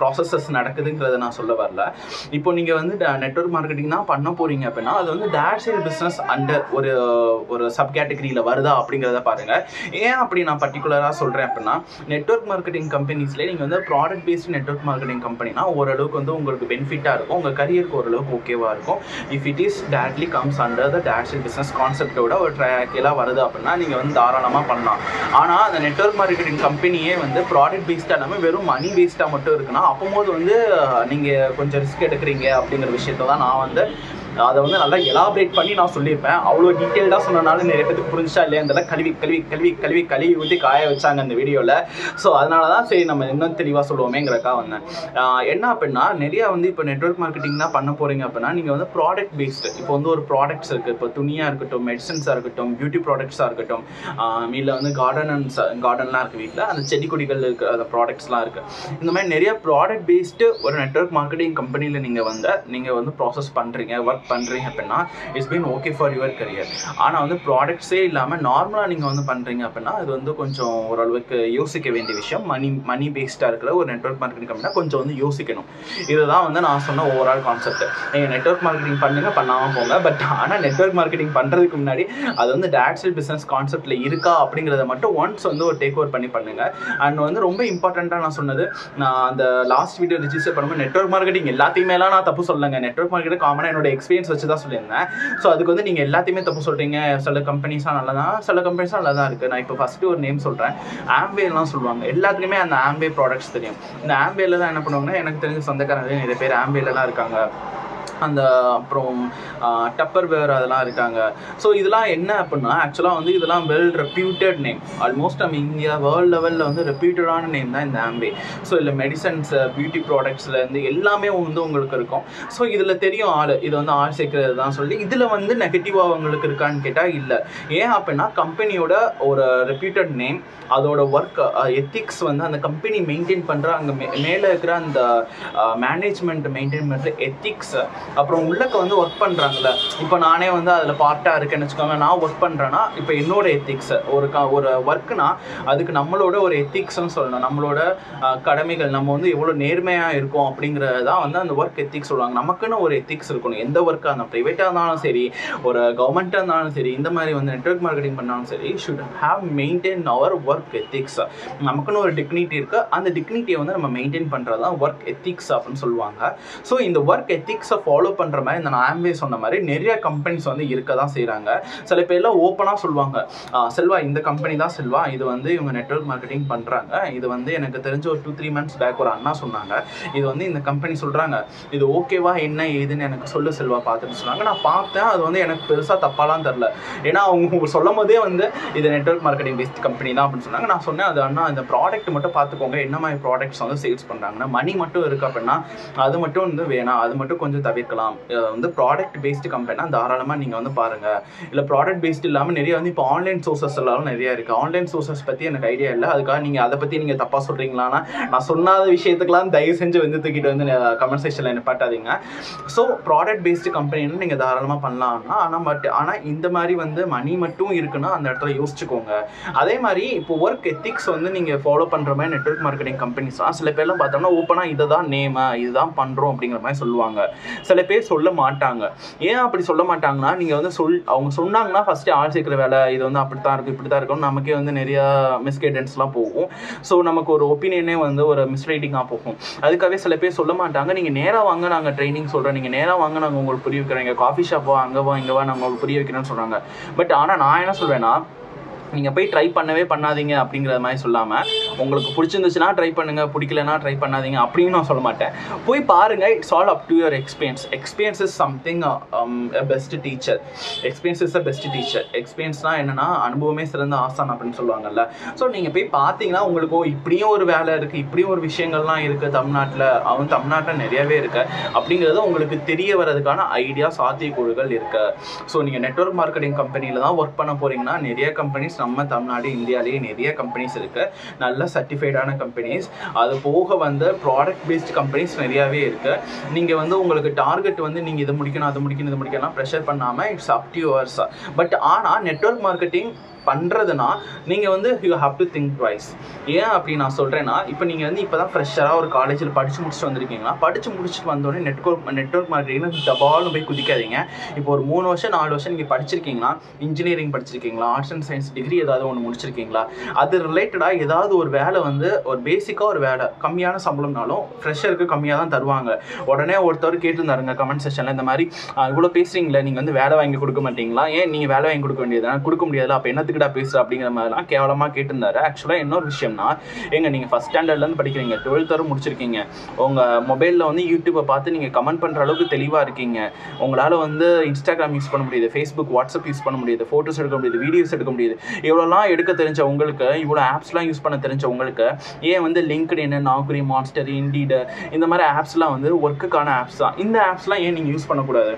ப்ராசஸஸ் நடக்குதுங்கிறத நான் சொல்ல வரல. இப்போ நீங்கள் வந்து நெட்வொர்க் மார்க்கெட்டிங் தான் பண்ண போகிறீங்க அப்படின்னா அது வந்து டேரக்ட் சேல் பிஸ்னஸ் அண்டர் ஒரு சப் கேட்டகரியில் வருதா அப்படிங்கிறத பாருங்கள். ஏன் அப்படி நான் பர்டிகுலராக சொல்கிறேன் அப்படின்னா, நெட்வொர்க் மார்க்கெட்டிங் கம்பெனிஸ்லேயே நீங்கள் வந்து ப்ராடக்ட் பேஸ்டு நெட்வொர்க் மார்க்கெட்டிங் கம்பெனினா ஓரளவுக்கு வந்து உங்களுக்கு பெனிஃபிட்டாக இருக்கும், உங்கள் கரியருக்கு ஓரளவுக்கு ஓகேவாக இருக்கும். If it is directly comes under the direct sale business கான்செப்டோட ஒரு ட்ராக்கெல்லாம் வருது அப்படின்னா நீங்கள் வந்து தாராளமாக பண்ணலாம். ஆனால் அந்த நெட்வொர்க் மார்க்கெட்டிங் கம்பெனியே வந்து ப்ராடக்ட் பேஸ்டாக இல்லாமல் வெறும் மணி பேஸ்டாக மட்டும் இருக்குன்னா அப்போது வந்து நீங்கள் கொஞ்சம் ரிஸ்க் எடுக்கிறீங்க அப்படிங்கிற விஷயத்த தான் நான் வந்து அதை வந்து நல்லா எலாபரேட் பண்ணி நான் சொல்லியிருப்பேன். அவ்வளோ டீட்டெயில்டாக சொன்னனால நிறைய பேருக்கு புரிஞ்சா இல்லையா, இதெல்லாம் கழுவி ஊற்றி காய வச்சாங்க அந்த வீடியோவில். ஸோ அதனால தான் சரி நம்ம இன்னும் தெளிவாக சொல்லுவோமேங்கிறக்கா வந்தேன். என்ன அப்படின்னா, நிறையா வந்து இப்போ நெட்வொர்க் மார்க்கெட்டிங் தான் பண்ண போகிறீங்க அப்படின்னா நீங்கள் வந்து ப்ராடக்ட் பேஸ்டு, இப்போ வந்து ஒரு ப்ராடக்ட்ஸ் இருக்குது, இப்போ துணியாக இருக்கட்டும், மெடிசன்ஸாக இருக்கட்டும், பியூட்டி ப்ராடக்ட்ஸாக இருக்கட்டும், இல்லை வந்து கார்டன்லாம் இருக்குது, வீட்டில் அந்த செடி கொடிகள் இருக்கிற அந்த ப்ராடக்ட்ஸ்லாம் இருக்குது. இந்த மாதிரி நிறைய ப்ராடக்ட் பேஸ்டு ஒரு நெட்வொர்க் மார்க்கெட்டிங் கம்பெனியில் நீங்கள் வந்து ப்ராசஸ் பண்ணுறீங்க, ஒர்க் பண்ணுறீங்க அப்படின்னா it's been okay for your career. ஆனால் வந்து ப்ராடக்ட்ஸே இல்லாமல் நார்மலாக நீங்கள் வந்து பண்ணுறீங்க அப்படின்னா அது வந்து கொஞ்சம் ஓரளவுக்கு யோசிக்க வேண்டிய விஷயம். மணி பேஸ்டாக இருக்கிற ஒரு நெட்வொர்க் மார்க்கெட்டிங் கம்பெனினா கொஞ்சம் வந்து யோசிக்கணும். இதுதான் வந்து நான் சொன்ன ஓவரால் கான்செப்ட். நீங்கள் நெட்வொர்க் மார்க்கெட்டிங் பண்ணுங்க, பண்ணாமல் போங்க. பட் ஆனால் நெட்வொர்க் மார்க்கெட்டிங் பண்ணுறதுக்கு முன்னாடி அது வந்து டேரக்ட் சேல் பிஸ்னஸ் கான்செப்டில் இருக்கா அப்படிங்கிறத மட்டும் ஒன்ஸ் வந்து ஒரு டேக் ஓவர் பண்ணி பண்ணுங்கள். அண்ட் வந்து ரொம்ப இம்பார்ட்டண்ட்டாக நான் சொன்னது, நான் அந்த லாஸ்ட் வீடியோ ரிஜிஸ்டர் பண்ணும்போது நெட்வொர்க் மார்க்கெட்டிங் எல்லாத்தையுமேலாம் நான் தப்பு சொல்லுங்க. நெட்வொர்க் மார்க்கெட்டிங் காமனாக என்னோட எக்ஸ்பீரியன்ஸ் வச்சு தான் சொல்லியிருந்தேன். ஸோ அதுக்கு வந்து நீங்கள் எல்லாத்தையுமே தப்பு சொல்கிறீங்க. சில கம்பெனிஸாக நல்லா தான், சில கம்பெனிஸாக நல்லா தான் இருக்குது. நான் இப்போ ஃபஸ்ட்டு ஒரு நேம் சொல்கிறேன், ஆம்பேலாம் சொல்லுவாங்க. எல்லாத்துக்குமே அந்த ஆம்பே ப்ராடக்ட்ஸ் தெரியும். இந்த ஆம்பேல தான் என்ன பண்ணுவாங்கன்னா, எனக்கு தெரிஞ்ச சொந்தக்காரங்க நிறைய பேர் ஆம்பேலலாம் இருக்காங்க. அந்த அப்புறம் டப்பர் வேர் அதெல்லாம் இருக்காங்க. ஸோ இதெல்லாம் என்ன அப்படின்னா, ஆக்சுவலாக வந்து இதெல்லாம் வெல் ரெப்யூட்டட் நேம். ஆல்மோஸ்ட் நம்ம இந்தியா வேர்ல்டு லெவலில் வந்து ரெப்யூட்டடான நேம் தான் இந்த ஆம்பே. ஸோ இதில் மெடிசன்ஸ், பியூட்டி ப்ராடக்ட்ஸ்லேருந்து எல்லாமே வந்து உங்களுக்கு இருக்கும். ஸோ இதில் தெரியும் இது வந்து ஆள் சேர்க்கிறது தான் சொல்லி. இதில் வந்து நெகட்டிவாக உங்களுக்கு இருக்கான்னு கேட்டால் இல்லை. ஏன் அப்படின்னா, கம்பெனியோட ஒரு ரெப்யூட்டட் நேம், அதோட ஒர்க் எத்திக்ஸ் வந்து அந்த கம்பெனி மெயின்டைன் பண்ணுற அங்கே மேலே இருக்கிற அந்த மேனேஜ்மெண்ட் மெயின்டைன் பண்ணுற எத்திக்ஸ், அப்புறம் உள்ளக்க வந்து ஒர்க் பண்ணுறாங்கல்ல. இப்போ நானே வந்து அதில் பார்ட்டாக இருக்கேன்னு வச்சுக்கோங்க, நான் ஒர்க் பண்ணுறேன்னா இப்போ என்னோட எத்திக்ஸ் ஒரு ஒர்க்குனா அதுக்கு நம்மளோட ஒரு எத்திக்ஸ்ன்னு சொல்லணும். நம்மளோட கடமைகள், நம்ம வந்து எவ்வளோ நேர்மையாக இருக்கும் அப்படிங்கிறதான் வந்து அந்த ஒர்க் எத்திக்ஸ் சொல்லுவாங்க. நமக்குன்னு ஒரு எத்திக்ஸ் இருக்கணும். எந்த ஒர்க்காக இருந்தாலும், ப்ரைவேட்டாக இருந்தாலும் சரி, ஒரு கவர்மெண்ட்டாக இருந்தாலும் சரி, இந்த மாதிரி வந்து நெட்வொர்க் மார்க்கெட்டிங் பண்ணாலும் சரி, should have maintain our work ethics. நமக்குன்னு ஒரு டிக்னிட்டி இருக்குது. அந்த டிக்னிட்டியை வந்து நம்ம மெயின்டைன் பண்ணுறது தான் ஒர்க் எத்திக்ஸ் அப்படின்னு சொல்லுவாங்க. ஸோ இந்த ஒர்க் எத்திக்ஸை ஃபாலோ பண்ணுற மாதிரி இந்த நான் ஆம்பே சொன்ன மாதிரி நிறைய கம்பெனிஸ் வந்து இருக்க தான் செய்கிறாங்க. சில பேர்லாம் ஓப்பனாக சொல்லுவாங்க, செல்வா இந்த கம்பெனி தான் செல்வா, இது வந்து இவங்க நெட்வொர்க் மார்க்கெட்டிங் பண்ணுறாங்க. இது வந்து எனக்கு தெரிஞ்ச ஒரு 2-3 months பேக் ஒரு அண்ணா சொன்னாங்க, இது வந்து இந்த கம்பெனி சொல்கிறாங்க, இது ஓகேவா என்ன ஏதுன்னு எனக்கு சொல்ல செல்வா பார்த்துட்டு சொன்னாங்க. நான் பார்த்தேன், அது வந்து எனக்கு பெருசாக தப்பாலாம் தெரில. ஏன்னா அவங்க சொல்லும் போதே வந்து இது நெட்வொர்க் மார்க்கெட்டிங் பேஸ்ட் கம்பெனி தான் அப்படின்னு சொன்னாங்க. நான் சொன்னேன், அது அண்ணா இந்த ப்ராடக்ட் மட்டும் பார்த்துக்கோங்க, என்ன மாதிரி ப்ராடக்ட்ஸ் வந்து சேல்ஸ் பண்ணுறாங்கன்னா, மணி மட்டும் இருக்குது அப்படின்னா அது மட்டும் வந்து வேணாம், அது மட்டும் கொஞ்சம் தவிர்க்கலாம். வந்து ப்ராடக்ட் பேஸ்டு கம்பெனினா தாராளமாக நீங்கள் வந்து பாருங்கள். இல்லை ப்ராடக்ட் பேஸ்டு இல்லாமல் நிறைய வந்து இப்போ ஆன்லைன் சோர்சஸ் எல்லாம் நிறையா இருக்குது. ஆன்லைன் சோர்சஸ் பற்றி எனக்கு ஐடியா இல்லை, அதுக்காக நீங்கள் அதை பற்றி நீங்கள் தப்பாக சொல்கிறீங்களான்னா, நான் சொன்னாத விஷயத்துக்கெல்லாம் தயவு செஞ்சு வந்து தூக்கிட்டு வந்து கமெண்ட் செக்ஷனில் நிப்பாட்டாதீங்க. ஸோ ப்ராடக்ட் பேஸ்டு கம்பெனின்னு நீங்கள் தாராளமாக பண்ணலாம்னா, ஆனால் இந்த மாதிரி வந்து மணி மட்டும் இருக்குன்னா அந்த இடத்துல யோசிச்சுக்கோங்க. அதே மாதிரி இப்போ ஒர்க் எத்திக்ஸ் வந்து நீங்கள் ஃபாலோ பண்ணுற மாதிரி நெட்வொர்க் மார்க்கெட்டிங் கம்பெனிஸ்லாம் சில பேர்லாம் பார்த்தோம்னா ஓப்பனாக இதை தான் நேமு, இதுதான் பண்ணுறோம் அப்படிங்கிற மாதிரி சொல்லுவாங்க. சில பேர் சொல்ல மாட்டாங்க. ஏன் அப்படி சொல்ல மாட்டாங்கன்னா, நீங்கள் வந்து அவங்க சொன்னாங்கன்னா ஃபஸ்ட்டு ஆள் சேர்க்குற வேலை, இது வந்து அப்படி தான் இருக்கும், இப்படி தான் இருக்கும், நமக்கே வந்து நிறையா மிஸ்கைடன்ஸ்லாம் போகும். ஸோ நமக்கு ஒரு ஒப்பீனியனே வந்து ஒரு மிஸ்ரைட்டிங்காக போகும். அதுக்காகவே சில பேர் சொல்ல மாட்டாங்க, நீங்கள் நேராக வாங்க, நாங்கள் ட்ரைனிங் சொல்கிறோம், நீங்கள் நேராக வாங்க, நாங்கள் உங்களுக்கு புரிய வைக்கிறோம், எங்கள் காஃபி ஷாப்போ அங்கேவா இங்கேவா நாங்கள் உங்களுக்கு புரிய வைக்கிறோன்னு சொல்கிறாங்க. பட் ஆனால் நான் என்ன சொல்வேன்னா, நீங்கள் போய் ட்ரை பண்ணவே பண்ணாதீங்க அப்படிங்கிற மாதிரி சொல்லாமல், உங்களுக்கு பிடிச்சிருந்துச்சுன்னா ட்ரை பண்ணுங்கள், பிடிக்கலன்னா ட்ரை பண்ணாதீங்க அப்படின்னு நான் சொல்ல மாட்டேன். போய் பாருங்கள். It's all up to your experience. Experience is something best teacher. Experience is a best teacher. எக்ஸ்பீரியன்ஸ்னால் என்னென்னா அனுபவமே சிறந்த ஆசான் அப்படின்னு சொல்லுவாங்கல்ல. ஸோ நீங்கள் போய் பார்த்தீங்கன்னா உங்களுக்கு இப்படியும் ஒரு வேலை இருக்குது, இப்படியும் ஒரு விஷயங்கள்லாம் இருக்குது தமிழ்நாட்டில் நிறையவே இருக்குது அப்படிங்கிறது உங்களுக்கு தெரிய வர்றதுக்கான ஐடியா, சாத்தியக்கூறுகள் இருக்குது. ஸோ நீங்கள் நெட்வொர்க் மார்க்கெட்டிங் கம்பெனியில் தான் ஒர்க் பண்ண போகிறீங்கன்னா நிறைய கம்பெனிஸ் நம்ம தமிழ்நாடு இந்தியாவிலேயே நிறைய கம்பெனிஸ் இருக்குது, நல்ல சர்டிஃபைடான கம்பெனிஸ். அது போக வந்து ப்ராடக்ட் பேஸ்ட் கம்பெனிஸ் நிறையாவே இருக்குது. நீங்கள் வந்து உங்களுக்கு டார்கெட் வந்து நீங்கள் இதை முடிக்கணும் அதை முடிக்கணும் இது முடிக்கலாம் ப்ரெஷர் பண்ணாமல் it's up to yours. But ஆனால் நெட்வொர்க் மார்க்கெட்டிங் பண்ணுறதுனா நீங்கள் வந்து you have to think twice. ஏன் அப்படி நான் சொல்கிறேன்னா, இப்போ நீங்கள் வந்து இப்போ தான் ஃப்ரெஷ்ஷராக ஒரு காலேஜில் படித்து முடிச்சுட்டு வந்திருக்கீங்களா, படித்து முடிச்சுட்டு வந்தோடனே நெட்வொர்க் மார்க்கெட்டிங் டபாலும் போய் குதிக்காதீங்க. இப்போ ஒரு 3 வருஷம் 4 வருஷம் நீங்கள் படிச்சிருக்கீங்களா, இன்ஜினியரிங் படிச்சிருக்கீங்களா, ஆர்ட்ஸ் அண்ட் சயின்ஸ் டிகிரி ஏதாவது ஒன்று முடிச்சிருக்கீங்களா, அது ரிலேட்டடாக ஏதாவது ஒரு வேலை வந்து ஒரு பேசிக்காக ஒரு வேலை கம்மியான சம்பளம்னாலும் ஃப்ரெஷருக்கு கம்மியாக தான் தருவாங்க. உடனே ஒருத்தர் கேட்டுருந்தாருங்க கமெண்ட் செக்ஷனில், இந்த மாதிரி இவ்வளோ பேசுகிறீங்களே, நீங்கள் வந்து வேலை வாங்கி கொடுக்க மாட்டீங்களா, ஏன் நீங்கள் வேலை வாங்கி கொடுக்க வேண்டியது கொடுக்க முடியாதுல, அப்போ என்னத்துக்கு பேசுற அப்படிங்கிற மாதிரிலாம் கேவலமாக கேட்டிருந்தாரு. ஆக்சுவலாக இன்னொரு விஷயம்னா, எங்க நீங்கள் ஃபஸ்ட் ஸ்டாண்டர்ட்லேருந்து படிக்கிறீங்க, 12th வரை முடிச்சிருக்கீங்க, உங்கள் மொபைலில் வந்து யூடியூப்பை பார்த்து நீங்கள் கமெண்ட் பண்ணுற அளவுக்கு தெளிவாக இருக்கீங்க, உங்களால் வந்து இன்ஸ்டாகிராம் யூஸ் பண்ண முடியுது, ஃபேஸ்புக் வாட்ஸ்அப் யூஸ் பண்ண முடியுது, ஃபோட்டோஸ் எடுக்க முடியுது, வீடியோஸ் எடுக்க முடியுது, இவ்வளோலாம் எடுக்க தெரிஞ்ச உங்களுக்கு, இவ்வளோ ஆப்ஸ்லாம் யூஸ் பண்ண தெரிஞ்ச உங்களுக்கு, ஏன் வந்து லிங்க்டின், நாக்ரி, மான்ஸ்டர், இண்டீட் இந்த மாதிரி ஆப்ஸ்லாம் வந்து ஒர்க்குக்கான ஆப்ஸ் தான். இந்த ஆப்ஸ்லாம் ஏன் நீங்கள் யூஸ் பண்ணக்கூடாது?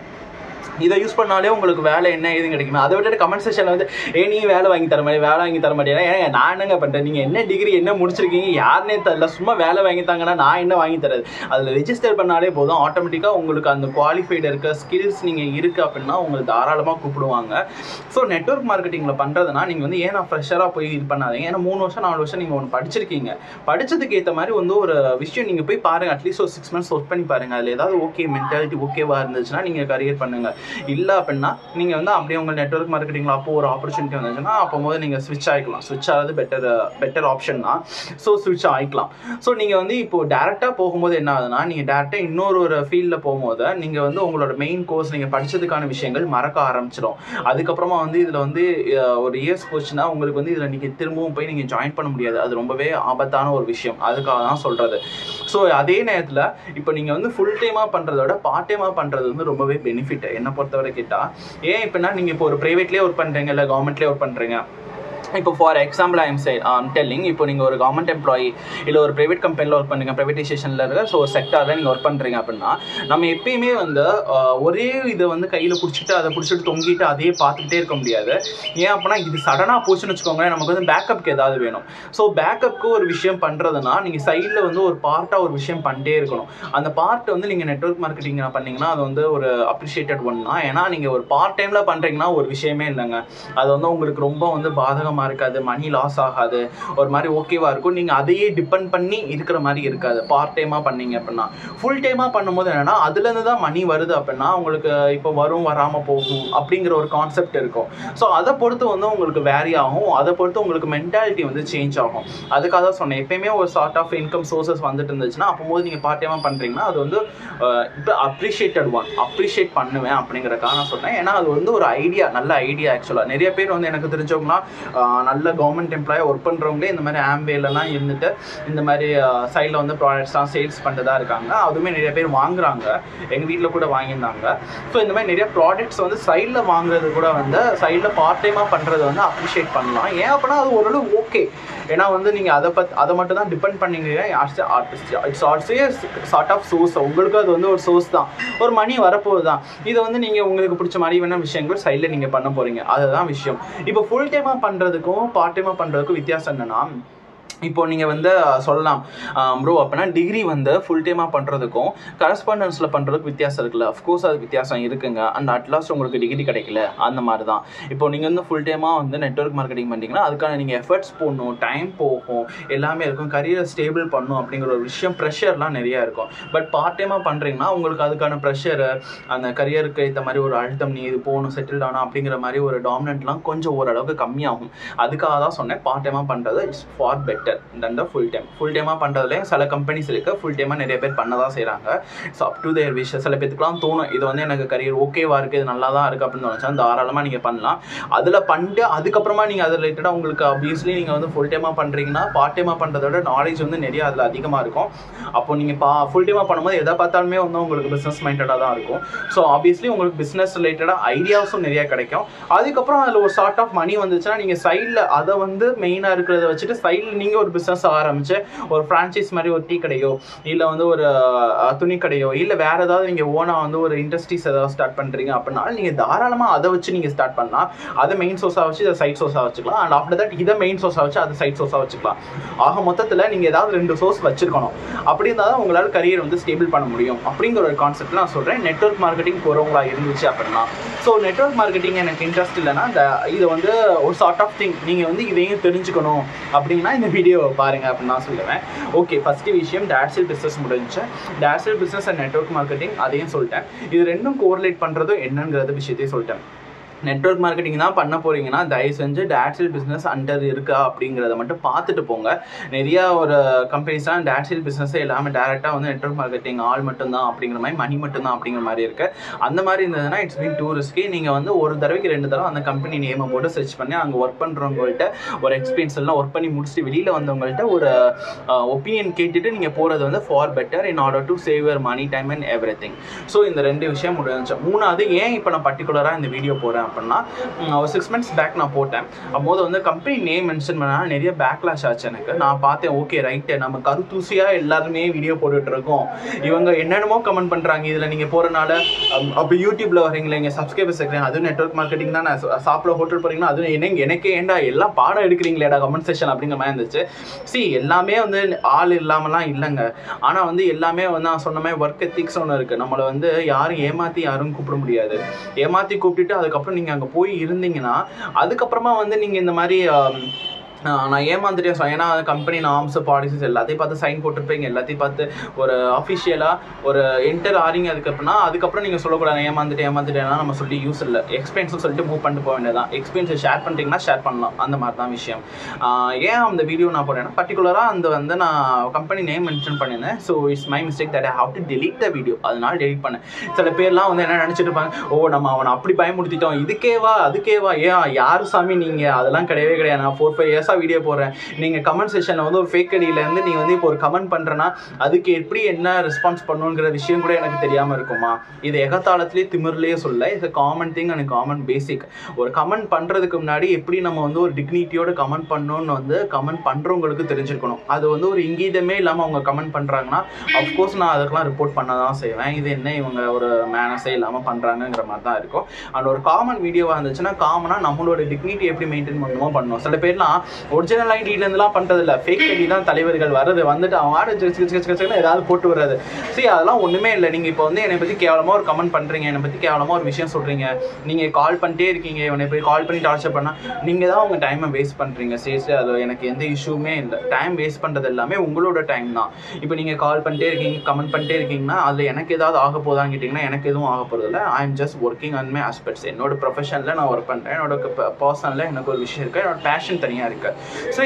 இதை யூஸ் பண்ணாலே உங்களுக்கு வேலை என்ன ஏதுன்னு கிடைக்குமா? அதை விட்டு கமெண்ட் செக்ஷனில் வந்து நீ வேலை வாங்கி தர மாதிரி வேலை வாங்கி தர மாட்டேன், ஏன்னா நான் என்னங்க பண்ணுறேன், நீங்கள் என்ன டிகிரி என்ன முடிச்சிருக்கீங்க யாருன்னே தெரியல, சும்மா வேலை வாங்கி தாங்கன்னா நான் என்ன வாங்கி தரது? அதில் ரெஜிஸ்டர் பண்ணாலே போதும், ஆட்டோமேட்டிக்காக உங்களுக்கு அந்த குவாலிஃபைடு இருக்க ஸ்கில்ஸ் நீங்கள் இருக்குது அப்படின்னா உங்களுக்கு தாராளமாக கூப்பிடுவாங்க. ஸோ நெட்வொர்க் மார்க்கெட்டிங்கில் பண்ணுறதுனா நீங்கள் வந்து நான் ஃப்ரெஷராக போய் இது பண்ணாதீங்க. ஏன்னா 3 வருஷம் 4 வருஷம் நீங்கள் ஒன்று படிச்சிருக்கீங்க, படித்ததுக்கு ஏற்ற மாதிரி வந்து ஒரு விஷயம் நீங்கள் போய் பாருங்கள், அட்லீஸ்ட் ஒரு 6 months ஒர்க் பண்ணி பாருங்கள். அதில் ஏதாவது ஓகே மென்டாலிட்டி ஓகேவாக இருந்துச்சுன்னா நீங்கள் கரியர் பண்ணுங்கள். இல்லை அப்படின்னா நீங்கள் வந்து அப்படியே உங்கள் நெட்வொர்க் மார்க்கெட்டிங்கில் அப்போ ஒரு ஆப்பர்ச்சுனிட்டி வந்துச்சுன்னா அப்போது நீங்கள் ஸ்விட்ச் ஆகிக்கலாம். ஸ்விட்ச் ஆகிறது பெட்டர் ஆப்ஷன் தான். ஸோ ஸ்விட்ச் ஆகிக்கலாம். ஸோ நீங்கள் வந்து இப்போது டேரெக்டாக போகும்போது என்ன ஆகுதுன்னா, நீங்கள் டேரெக்டாக இன்னொரு ஃபீல்டில் போகும்போது நீங்கள் வந்து உங்களோட மெயின் கோர்ஸ் நீங்கள் படித்ததுக்கான விஷயங்கள் மறக்க ஆரம்பிச்சிடும். அதுக்கப்புறமா வந்து இதில் வந்து ஒரு இயர்ஸ் போச்சுன்னா உங்களுக்கு வந்து இதில் நீங்கள் திரும்பவும் போய் நீங்கள் ஜாயின் பண்ண முடியாது. அது ரொம்பவே ஆபத்தான ஒரு விஷயம், அதுக்காக தான் சொல்கிறது. ஸோ அதே நேரத்தில் இப்போ நீங்கள் வந்து ஃபுல் டைமாக பண்ணுறத விட பார்ட் டைமாக பண்ணுறது வந்து ரொம்பவே பெனிஃபிட் என்னை பொறுத்தவரை கேட்டால். ஏன் இப்போனா நீங்கள் இப்போ ஒரு ப்ரைவேட்லேயே ஒர்க் பண்ணுறீங்க, இல்லை கவர்மெண்ட்லேயே ஒர்க் பண்ணுறீங்க. இப்போ ஃபார் எக்ஸாம்பிள் ஐம் டெல்லிங், இப்போ நீங்கள் ஒரு கவர்மெண்ட் எம்ப்ளாயி இல்லை ஒரு ப்ரைவேட் கம்பெனியில் ஒர்க் பண்ணுறீங்க, ப்ரைவேட்டைசேஷனில் இருக்க ஸோ செக்டாரில் நீங்கள் ஒர்க் பண்ணுறீங்க அப்படின்னா, நம்ம எப்பயுமே வந்து ஒரே இதை வந்து கையில் பிடிச்சிட்டு அதை பிடிச்சிட்டு தொங்கிட்டு அதையே பார்த்துக்கிட்டே இருக்க முடியாது. ஏன் அப்படின்னா இது சடனாக போச்சுன்னு வச்சுக்கோங்களேன், நமக்கு வந்து பேக்கப்புக்கு ஏதாவது வேணும். ஸோ பேக்கப்புக்கு ஒரு விஷயம் பண்ணுறதுனா நீங்கள் சைடில் வந்து ஒரு பார்ட்டாக ஒரு விஷயம் பண்ணிட்டே இருக்கணும். அந்த பார்ட் வந்து நீங்கள் நெட்வொர்க் மார்க்கெட்டிங் பண்ணிங்கன்னா அது வந்து ஒரு அப்ரிஷியேட்டட் ஒன் தான். ஏன்னா நீங்கள் ஒரு பார்ட் டைமில் பண்ணுறீங்கன்னா ஒரு விஷயமே இல்லைங்க, அது வந்து உங்களுக்கு ரொம்ப வந்து பாதகமாக இருக்காது, மணி லாஸ் ஆகாது, ஒரு மாதிரி ஓகேவா இருக்கும். நீங்கள் அதையே டிபெண்ட் பண்ணி இருக்கிற மாதிரி இருக்காது பார்ட் டைமாக பண்ணீங்க அப்படின்னா. ஃபுல் டைமாக பண்ணும்போது என்னென்னா அதுலேருந்து தான் மணி வருது அப்படின்னா உங்களுக்கு இப்போ வரும் வராமல் போகும் அப்படிங்கிற ஒரு கான்செப்ட் இருக்கும். ஸோ அதை பொறுத்து வந்து உங்களுக்கு வேரி ஆகும், அதை பொறுத்து உங்களுக்கு மென்டாலிட்டி வந்து சேஞ்ச் ஆகும். அதுக்காக தான் சொன்னேன், எப்பயுமே ஒரு சார்ட் ஆஃப் இன்கம் சோர்சஸ் வந்துட்டு இருந்துச்சுன்னா அப்போது நீங்கள் பார்ட் டைமாக பண்ணுறீங்கன்னா அது வந்து இப்போ அப்ரிஷியேட் பண்ணுவேன் அப்படிங்கிறக்காக நான் சொன்னேன். ஏன்னா அது வந்து ஒரு ஐடியா, நல்ல ஐடியா. ஆக்சுவலாக நிறைய பேர் வந்து எனக்கு தெரிஞ்சவங்களாம் நல்ல கவர்மெண்ட் எம்ப்ளாயாக ஒர்க் பண்ணுறவங்களே இந்த மாதிரி ஆம்பேலெலாம் இருந்துட்டு இந்த மாதிரி சைடில் வந்து ப்ராடக்ட்ஸ்லாம் சேல்ஸ் பண்ணுறதா இருக்காங்க. அதுவுமே நிறைய பேர் வாங்குறாங்க, எங்கள் வீட்டில் கூட வாங்கியிருந்தாங்க. ஸோ இந்த மாதிரி நிறைய ப்ராடக்ட்ஸ் வந்து சைடில் வாங்குறது கூட வந்து சைடில் பார்ட் டைமாக பண்ணுறது வந்து அப்ரிஷியேட் பண்ணலாம். ஏன் அப்படின்னா அது ஓரளவு ஓகே. ஏன்னா வந்து நீங்கள் அதை மட்டும் தான் டிபெண்ட் பண்ணிங்க. It's also sort of source, உங்களுக்கு அது வந்து ஒரு சோர்ஸ் தான், ஒரு மணி வரப்போகுது தான். இதை வந்து நீங்கள் உங்களுக்கு பிடிச்ச மாதிரி வேணால் விஷயங்கள் சைடில் நீங்கள் பண்ண போகிறீங்க, அதுதான் விஷயம். இப்போ ஃபுல் டைமாக பண்ணுறதுக்கும் பார்ட் டைமாக பண்ணுறதுக்கும் வித்தியாசம் என்னென்னா, இப்போ நீங்கள் வந்து சொல்லலாம் ப்ரோ அப்படின்னா டிகிரி வந்து ஃபுல் டைமாக பண்ணுறதுக்கும் கரஸ்பாண்டன்ஸில் பண்ணுறதுக்கு வித்தியாசம் இருக்குல்ல. அஃப்கோர்ஸ் அது வித்தியாசம் இருக்குங்க. அண்ட் அட்லாஸ்ட் உங்களுக்கு டிகிரி கிடைக்கல அந்த மாதிரி தான். இப்போ நீங்கள் வந்து ஃபுல் டைமாக வந்து நெட்வொர்க் மார்க்கெட்டிங் பண்ணிட்டீங்கன்னா அதுக்கான நீங்கள் எஃபர்ட்ஸ் போடணும், டைம் போகும், எல்லாமே இருக்கும், கரியரை ஸ்டேபிள் பண்ணணும் அப்படிங்கிற ஒரு விஷயம், ப்ரெஷர்லாம் நிறையா இருக்கும். பட் பார்ட் டைமாக பண்ணுறீங்கன்னா உங்களுக்கு அதுக்கான ப்ரெஷரு, அந்த கரியருக்கு ஏற்ற மாதிரி ஒரு அழுத்தம், நீ இது போகணும், செட்டில் ஆகணும் அப்படிங்கிற மாதிரி ஒரு டாமினன்ட்லாம் கொஞ்சம் ஓரளவுக்கு கம்மியாகும். அதுக்காக தான் சொன்னேன் பார்ட் டைமாக பண்ணுறது it's far better than the full டைமாக பண்ணுறதுலேயும் சில கம்பெனிஸ் இருக்குது, ஃபுல் டைமாக நிறைய பேர் பண்ண தான் செய்கிறாங்க. ஸோ அப் டு தேர் விஷயம். சில பேத்துக்குலாம் தோணும் இது வந்து எனக்கு கரியர் ஓகேவாக இருக்குது, இது நல்லா தான் இருக்குது அப்படின்னு தோணுச்சா தாராளமாக நீங்கள் பண்ணலாம். அதில் பண்ணிட்டு அதுக்கப்புறமா நீங்கள் அது ரிலேட்டடாக உங்களுக்கு ஆப்வியஸ்லி நீங்கள் வந்து ஃபுல் டைமாக பண்ணுறீங்கன்னா பார்ட் டைமாக பண்ணுறத விட நாலேஜ் வந்து நிறைய அதில் அதிகமாக இருக்கும். அப்போ நீங்கள் ஃபுல் டைமாக பண்ணும்போது எதை பார்த்தாலுமே வந்து உங்களுக்கு பிஸ்னஸ் மைண்டடாக தான் இருக்கும். ஸோ ஆப்வியஸ்லி உங்களுக்கு பிஸ்னஸ் ரிலேட்டடாக ஐடியாஸும் நிறையா கிடைக்கும். அதுக்கப்புறம் அதில் ஒரு சார்ட் ஆஃப் மணி வந்துச்சுன்னா நீங்கள் சைடில் அதை வந்து மெயினாக இருக்கிறத வச்சுட்டு சைடில் நீங்கள் நீங்கள் ஒரு பிஸ்னஸ் ஆரம்பிச்சு ஒரு ஃப்ரான்ச்சைஸ் மாதிரி ஒரு டீ கடையோ இல்லை வந்து ஒரு துணி கடையோ இல்லை வேறு ஏதாவது நீங்கள் ஓனாக வந்து ஒரு இண்டஸ்ட்ரீஸ் ஏதாவது ஸ்டார்ட் பண்ணுறீங்க அப்படின்னா நீங்கள் தாராளமாக அதை வச்சு நீங்கள் ஸ்டார்ட் பண்ணலாம். அதை மெயின் சோர்ஸாக வச்சு இதை சைட் சோர்ஸாக வச்சுக்கலாம். அண்ட் ஆஃப்டர் தட் இதை மெயின் சோர்ஸாக வச்சு அதை சைட் சோர்ஸாக வச்சுக்கலாம். ஆக மொத்தத்தில் நீங்கள் ஏதாவது 2 சோர்ஸ் வச்சுருக்கணும். அப்படி இருந்தால் தான் உங்களால் கரியர் வந்து ஸ்டேபிள் பண்ண முடியும் அப்படிங்கிற ஒரு கான்செப்ட் நான் சொல்கிறேன். நெட்வொர்க் மார்க்கெட்டிங் போகிறவங்களா இருந்துச்சு அப்படின்னா ஸோ நெட்வொர்க் மார்க்கெட்டிங் எனக்கு இன்ட்ரெஸ்ட் இல்லைன்னா இது வந்து ஒரு சார்ட் ஆஃப் திங் நீங்கள் வந்து இதையும் தெரிஞ்சுக்கணும் அப்படின்னா இந்த வீடியோவை பாருங்கள் அப்படின்னு நான் சொல்லுவேன். ஓகே, ஃபஸ்ட்டு விஷயம் டேட்ஸில் பிஸ்னஸ் முடிஞ்சு. டேட்ஸில் பிஸ்னஸ் அண்ட் நெட்வொர்க் மார்க்கெட்டிங் அதையும் சொல்லிட்டேன். இது ரெண்டும் கோரிலேட் பண்ணுறதும் என்னங்கிறது விஷயத்தையும் சொல்லிட்டேன். நெட்வொர்க் மார்க்கெட்டிங் தான் பண்ண போகிறீங்கன்னா தயவு செஞ்சு டேட்ஸில் பிஸ்னஸ் அண்டர் இருக்கா அப்படிங்கிறத மட்டும் பார்த்துட்டு போங்க. நிறையா ஒரு கம்பெனிஸ்லாம் டேட்ஸில் பிஸ்னஸே எல்லாமே டேரெக்டாக வந்து நெட்வொர்க் மார்க்கெட்டிங் ஆள் மட்டும்தான் அப்படிங்கிற மாதிரி மணி மட்டும்தான் அப்படிங்கிற மாதிரி இருக்குது. அந்த மாதிரி இருந்ததுன்னா இட்ஸ் மீன் டூ ரிஸ்கி. நீங்கள் வந்து ஒரு தடவைக்கு 2 தடவை அந்த கம்பெனி நேமை போட்டு சர்ச் பண்ணி அங்கே ஒர்க் பண்ணுறவங்கள்ட்ட ஒரு எக்ஸ்பீரியன்ஸ் எல்லாம் ஒர்க் பண்ணி முடிச்சுட்டு வெளியில் வந்தவங்கள்ட்ட ஒரு ஒப்பீனியன் கேட்டுட்டு நீங்கள் போகிறது வந்து far better in order to save your money time and everything. So இந்த 2 விஷயம் முடிஞ்சு. 3வது ஏன் இப்போ நான் பர்டிகுலராக இந்த வீடியோ போகிறேன் அப்படின்னா ஒரு 6 months பேக் நான் போட்டேன். அப்போது வந்து கம்பெனி நேம் மென்ஷன் பண்ணால் நிறைய பேக்லாஷ் ஆச்சு எனக்கு. நான் பார்த்தேன், ஓகே ரைட்டு, நம்ம கருத்தூசியாக எல்லாருமே வீடியோ போட்டுட்டு இருக்கோம், இவங்க என்னென்னமோ கமெண்ட் பண்ணுறாங்க, இதில் நீங்கள் போகிறனால அப்போ யூடியூப்பில் வரீங்களா, இங்கே சப்ஸ்கிரைபர்ஸ் இருக்கிறேன், அதுவும் நெட்வொர்க் மார்க்கெட்டிங் தான், நான் சாப்பிட ஹோட்டல் போகிறீங்கன்னா அதுவும் எனக்கே ஏண்டா எல்லாம் பாடம் எடுக்கிறீங்களேடா கமெண்ட் செக்ஷன் அப்படிங்கிற மாதிரி இருந்துச்சு. எல்லாமே வந்து ஆள் இல்லாமலாம் இல்லைங்க. ஆனால் வந்து எல்லாமே வந்து நான் சொன்ன மாதிரி ஒர்க் எத்திக்ஸ் ஒன்று இருக்குது. நம்மளை வந்து யாரும் ஏமாற்றி யாரும் கூப்பிட முடியாது. ஏமாற்றி கூப்பிட்டுட்டு அதுக்கப்புறம் நீங்கள் அங்கே போய் இருந்தீங்கன்னா அதுக்கப்புறமா வந்து நீங்கள் இந்த மாதிரி நான் ஏமாந்துட்டேன். ஏன்னா கம்பெனி நார்ம்ஸ் பாலிசிஸ் எல்லாத்தையும் பார்த்து சைன் போட்டுருப்பீங்க, எல்லாத்தையும் பார்த்து ஒரு அஃபிஷியலாக ஒரு என்டர் ஆறீங்க. அதுக்கப்புறம் நீங்கள் சொல்லக்கூடாது ஏமாந்துட்டேன்னா நம்ம சொல்லி யூஸ் இல்லை. எக்ஸ்பீரியன்ஸும் சொல்லிட்டு மூவ் பண்ணிட்டு போக வேண்டியதான். எக்ஸ்பீரியன்ஸை ஷேர் பண்ணுறீங்கன்னா ஷேர் பண்ணலாம், அந்த மாதிரி தான் விஷயம். ஏன் அந்த வீடியோ நான் போட்டேன்னா பர்டிகுலராக அந்த வந்து நான் கம்பெனி நேம் மென்ஷன் பண்ணியிருந்தேன். So it's my mistake that I have to delete the video. அதனால டெலிட் பண்ணேன். சில பேர்லாம் வந்து என்ன நினச்சிட்டு இருப்பாங்க, நம்ம அவனை அப்படி பயமுடுத்திட்டோம், அதுக்கேவா யார் சாமி நீங்கள், அதெல்லாம் கிடையவே கிடையாது. நான் 4-5 years வீடியோ போடுறேன். நீங்கள் கமெண்ட் செக்ஷனில் வந்து ஒரு ஃபேக் ஐடியிலேருந்து நீங்கள் வந்து இப்போ ஒரு கமெண்ட் பண்ணுறேன்னா அதுக்கு எப்படி என்ன ரெஸ்பான்ஸ் பண்ணுங்கிற விஷயம் கூட எனக்கு தெரியாமல் இருக்குமா? இது எகத்தாளத்துலேயே திமிர்லேயே சொல்ல, இது காமன் திங் அண்ட் காமன் பேசிக். ஒரு கமெண்ட் பண்ணுறதுக்கு முன்னாடி எப்படி நம்ம வந்து ஒரு டிக்னிட்டியோட கமெண்ட் பண்ணணும்னு வந்து கமெண்ட் பண்ணுறவங்களுக்கு தெரிஞ்சிருக்கணும். அது வந்து ஒரு இங்கீதமே இல்லாமல் அவங்க கமெண்ட் பண்ணுறாங்கன்னா அஃப்கோர்ஸ் நான் அதுக்கெலாம் ரிப்போர்ட் பண்ண தான் செய்வேன். இது என்ன இவங்க ஒரு மேனஸே இல்லாமல் பண்ணுறாங்கிற மாதிரி தான் இருக்கும். அண்ட் ஒரு காமன் வீடியோவாக இருந்துச்சுன்னா காமனாக நம்மளோட டிக்னிட்டி எப்படி மெயின்டைன் பண்ணுமோ பண்ணணும். சில பேர்லாம் ஒரிஜினல் ஐடியிலேருந்துலாம் பண்ணுறதில்ல, ஃபேக் ஐடி தான் தலைவர்கள் வந்துட்டு அவங்க ஏதாவது போட்டு வர்றது. அதெல்லாம் ஒன்றுமே இல்லை. நீங்கள் இப்போ வந்து என்னை பற்றி கேவலமாக ஒரு கமெண்ட் பண்ணுறீங்க, என்னை பற்றி கேவலமாக ஒரு விஷயம் சொல்கிறீங்க, நீங்கள் கால் பண்ணிட்டே இருக்கீங்க, என்னை போய் கால் பண்ணி டார்ச்சர் பண்ணால் நீங்கள் தான் உங்கள் டைமை வேஸ்ட் பண்ணுறீங்க. அது எனக்கு எந்த இஷ்யூமே இல்லை. டைம் வேஸ்ட் பண்ணுறது எல்லாமே உங்களோட டைம் தான். இப்போ நீங்கள் கால் பண்ணிட்டே இருக்கீங்க, கமெண்ட் பண்ணிட்டே இருக்கீங்கன்னா அதில் எனக்கு ஏதாவது ஆக போதான்னு கேட்டிங்கன்னா எனக்கு எதுவும் ஆக போகிறதில்ல. I am just working on my aspects. என்னோட ப்ரொஃபஷனில் நான் ஒர்க் பண்ணுறேன், என்னோட பர்சனலில் எனக்கு ஒரு விஷயம் இருக்குது, என்னோட பேஷன் தனியாக இருக்குது.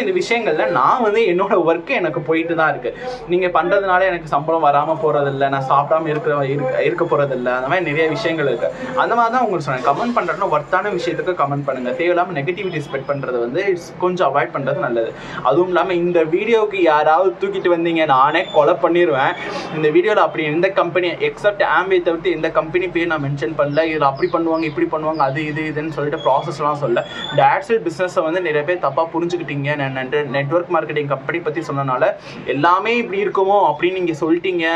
இந்த விஷயங்களில் நான் வந்து என்னோட ஒர்க்கு எனக்கு போயிட்டு தான் இருக்குது. நீங்கள் பண்ணுறதுனால எனக்கு சம்பளம் வராமல் போகிறதில்ல, நான் சாப்பிடாம இருக்க போகிறதில்ல, அந்த மாதிரி நிறைய விஷயங்கள் இருக்குது. அந்த மாதிரி தான் உங்களுக்கு சொன்னேன். கமெண்ட் பண்ணுறதுனா ஒர்த்தான விஷயத்துக்கு கமெண்ட் பண்ணுங்கள். தேவையில்லாமல் நெகட்டிவிட்டி ஸ்ப்ரெட் பண்ணுறது வந்து கொஞ்சம் அவாய்ட் பண்ணுறது நல்லது. அதுவும் இல்லாமல் இந்த வீடியோவுக்கு யாராவது தூக்கிட்டு வந்தீங்க நானே கொலை பண்ணிடுவேன். இந்த வீடியோவில் அப்படி எந்த கம்பெனி எக்ஸப்ட் ஆம்பே தவிர்த்து எந்த கம்பெனி பேர் நான் மென்ஷன் பண்ணல. இதில் அப்படி பண்ணுவாங்க இப்படி பண்ணுவாங்க அது இதுன்னு சொல்லிட்டு ப்ராசஸ்லாம் சொல்ல. டேட்ஸில் பிஸ்னஸை வந்து நிறைய பேர் தப்பாக புரிஞ்சுக்கிட்டீங்க. நெட்வொர்க் மார்க்கெட்டிங் கம்பெனி பற்றி சொன்னனால எல்லாமே இப்படி இருக்குமோ அப்படின்னு நீங்கள் சொல்லிட்டீங்க,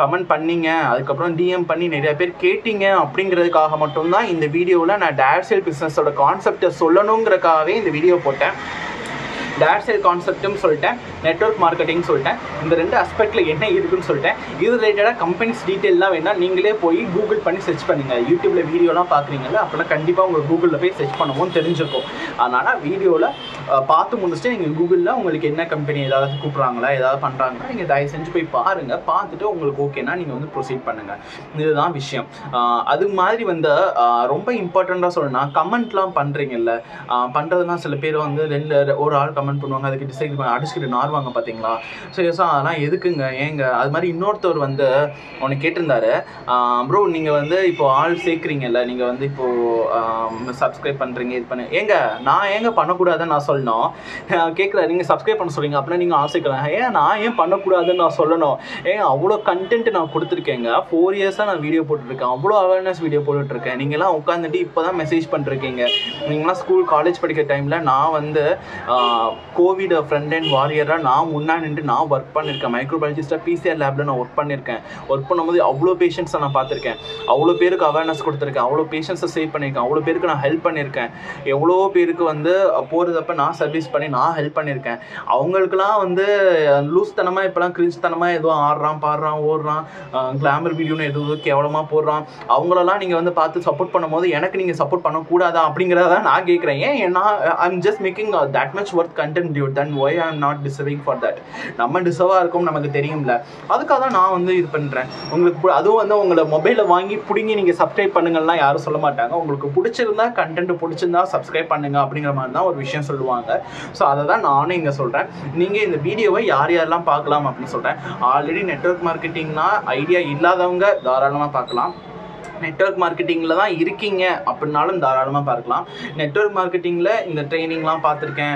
கமெண்ட் பண்ணீங்க, அதுக்கப்புறம் டிஎம் பண்ணி நிறைய பேர் கேட்டீங்க. அப்படிங்கிறதுக்காக மட்டும்தான் இந்த வீடியோவில் நான் டேட்ஸில் பிஸ்னஸோட கான்செப்டை சொல்லணுங்கிறதுக்காகவே இந்த வீடியோ போட்டேன். டேட் சேல் கான்செப்ட்டும் சொல்லிட்டேன், நெட்வொர்க் மார்க்கெட்டிங் சொல்லிட்டேன். இந்த 2 ஆஸ்பெக்டில் என்ன இருக்குன்னு சொல்லிட்டேன். இது ரிலேட்டடாக கம்பெனிஸ் டீட்டெயிலாம் வேணால் நீங்களே போய் கூகுள் பண்ணி சர்ச் பண்ணுங்கள். யூடியூப்பில் வீடியோலாம் பார்க்குறீங்கல்ல, அப்போலாம் கண்டிப்பாக உங்கள் கூகுளில் போய் சர்ச் பண்ணவும் தெரிஞ்சிருக்கும். அதனால் வீடியோவில் பார்த்து முடிச்சுட்டு நீங்கள் கூகுளில் உங்களுக்கு என்ன கம்பெனி ஏதாவது கூப்பிட்றாங்களா ஏதாவது பண்ணுறாங்கன்னா நீங்கள் தயவு செஞ்சு போய் பாருங்கள். பார்த்துட்டு உங்களுக்கு ஓகேனா நீங்கள் வந்து ப்ரொசீட் பண்ணுங்கள். இதுதான் விஷயம். அது மாதிரி வந்து ரொம்ப இம்பார்ட்டண்ட்டாக சொல்லணும்னா கமெண்ட்லாம் பண்ணுறீங்கல்ல, பண்ணுறதுலாம் சில பேர் வந்து ஒரு ஆள் கமெண்ட் பண்ணுவாங்க, அதுக்கு டிசைட் அடிச்சுக்கிட்டு நார்வாங்க பார்த்தீங்களா. அதெல்லாம் எதுக்குங்க ஏங்க? அது மாதிரி இன்னொருத்தவர் வந்து ஒன்று கேட்டிருந்தாரு, ப்ரோ நீங்கள் வந்து இப்போ ஆள் சேர்க்குறீங்கல்ல, நீங்கள் வந்து இப்போது சப்ஸ்கிரைப் பண்ணுறீங்க இது பண்ணு ஏங்க நான் ஏங்க பண்ணக்கூடாதுன்னு நான் சொல்லணும். கேட்குறாரு நீங்கள் சப்ஸ்கிரைப் பண்ண சொல்கிறீங்க அப்படின்னா நீங்கள் ஆசைக்கலாம், நான் ஏன் பண்ணக்கூடாதுன்னு நான் சொல்லணும். அவ்வளோ கண்டென்ட் நான் கொடுத்துருக்கேங்க. 4 இயர்ஸாக நான் வீடியோ போட்டுருக்கேன், அவ்வளோ அவேர்னஸ் வீடியோ போட்டுட்ருக்கேன். நீங்கள்லாம் உட்காந்துட்டு இப்போ தான் மெசேஜ் பண்ணிருக்கீங்க. நீங்களாம் ஸ்கூல் காலேஜ் படிக்கிற டைமில் நான் வந்து கோவிட் ஃப்ரண்ட் அண்ட் வாரியராக நான் முன்னாடி நின்று நான் ஒர்க் பண்ணியிருக்கேன். மைக்ரோபயாலஜிஸ்டாக பிசிஆர் லேபில் நான் ஒர்க் பண்ணியிருக்கேன். ஒர்க் பண்ணும்போது அவ்வளோ பேஷண்ட்ஸை நான் பார்த்துருக்கேன். அவ்வளோ பேருக்கு அவேர்னஸ் கொடுத்துருக்கேன். அவ்வளோ பேஷண்ட்ஸை சேவ் பண்ணியிருக்கேன். அவ்வளோ பேருக்கு நான் ஹெல்ப் பண்ணியிருக்கேன். எவ்வளோ பேருக்கு வந்து போகிறதப்ப நான் சர்வீஸ் பண்ணி நான் ஹெல்ப் பண்ணியிருக்கேன். அவங்களுக்குலாம் வந்து லூஸ் தனமாக இப்போலாம் கிரிஞ்ச் தனமாக ஏதோ ஆடுறான் பாடுறான் ஓடுறான் கிளாமர் வீடியோன்னு எதுவும் கேவலமாக போடுறான். அவங்களெல்லாம் நீங்கள் வந்து பார்த்து சப்போர்ட் பண்ணும்போது எனக்கு நீங்கள் சப்போர்ட் பண்ணக்கூடாதா அப்படிங்கிறத நான் கேட்குறேன். ஏன் நான் I'm just making that much worth content dude then why I am not deserving for that. நம்ம டிசர்வாக இருக்கும் நமக்கு தெரியும்ல. அதுக்காக தான் நான் வந்து இது பண்ணுறேன். உங்களுக்கு அதுவும் வந்து உங்களை மொபைலில் வாங்கி பிடிங்கி நீங்கள் சப்ஸ்கிரைப் பண்ணுங்கள்லாம் யாரும் சொல்ல மாட்டாங்க. உங்களுக்கு பிடிச்சிருந்தா கண்டென்ட் பிடிச்சிருந்தா சப்ஸ்கிரைப் பண்ணுங்க அப்படிங்கிற மாதிரி தான் ஒரு விஷயம் சொல்லுவாங்க. ஸோ அதை தான் நானும் இங்கே சொல்கிறேன். நீங்கள் இந்த வீடியோவை யார் யாரெல்லாம் பார்க்கலாம் அப்படின்னு சொல்கிறேன். ஆல்ரெடி நெட்வொர்க் மார்க்கெட்டிங்னா ஐடியா இல்லாதவங்க தாராளமாக பார்க்கலாம். நெட்வொர்க் மார்க்கெட்டிங்கில் தான் இருக்கீங்க அப்படின்னாலும் தாராளமாக பார்க்கலாம். நெட்வொர்க் மார்க்கெட்டிங்கில் இந்த ட்ரைனிங்லாம் பார்த்துருக்கேன்,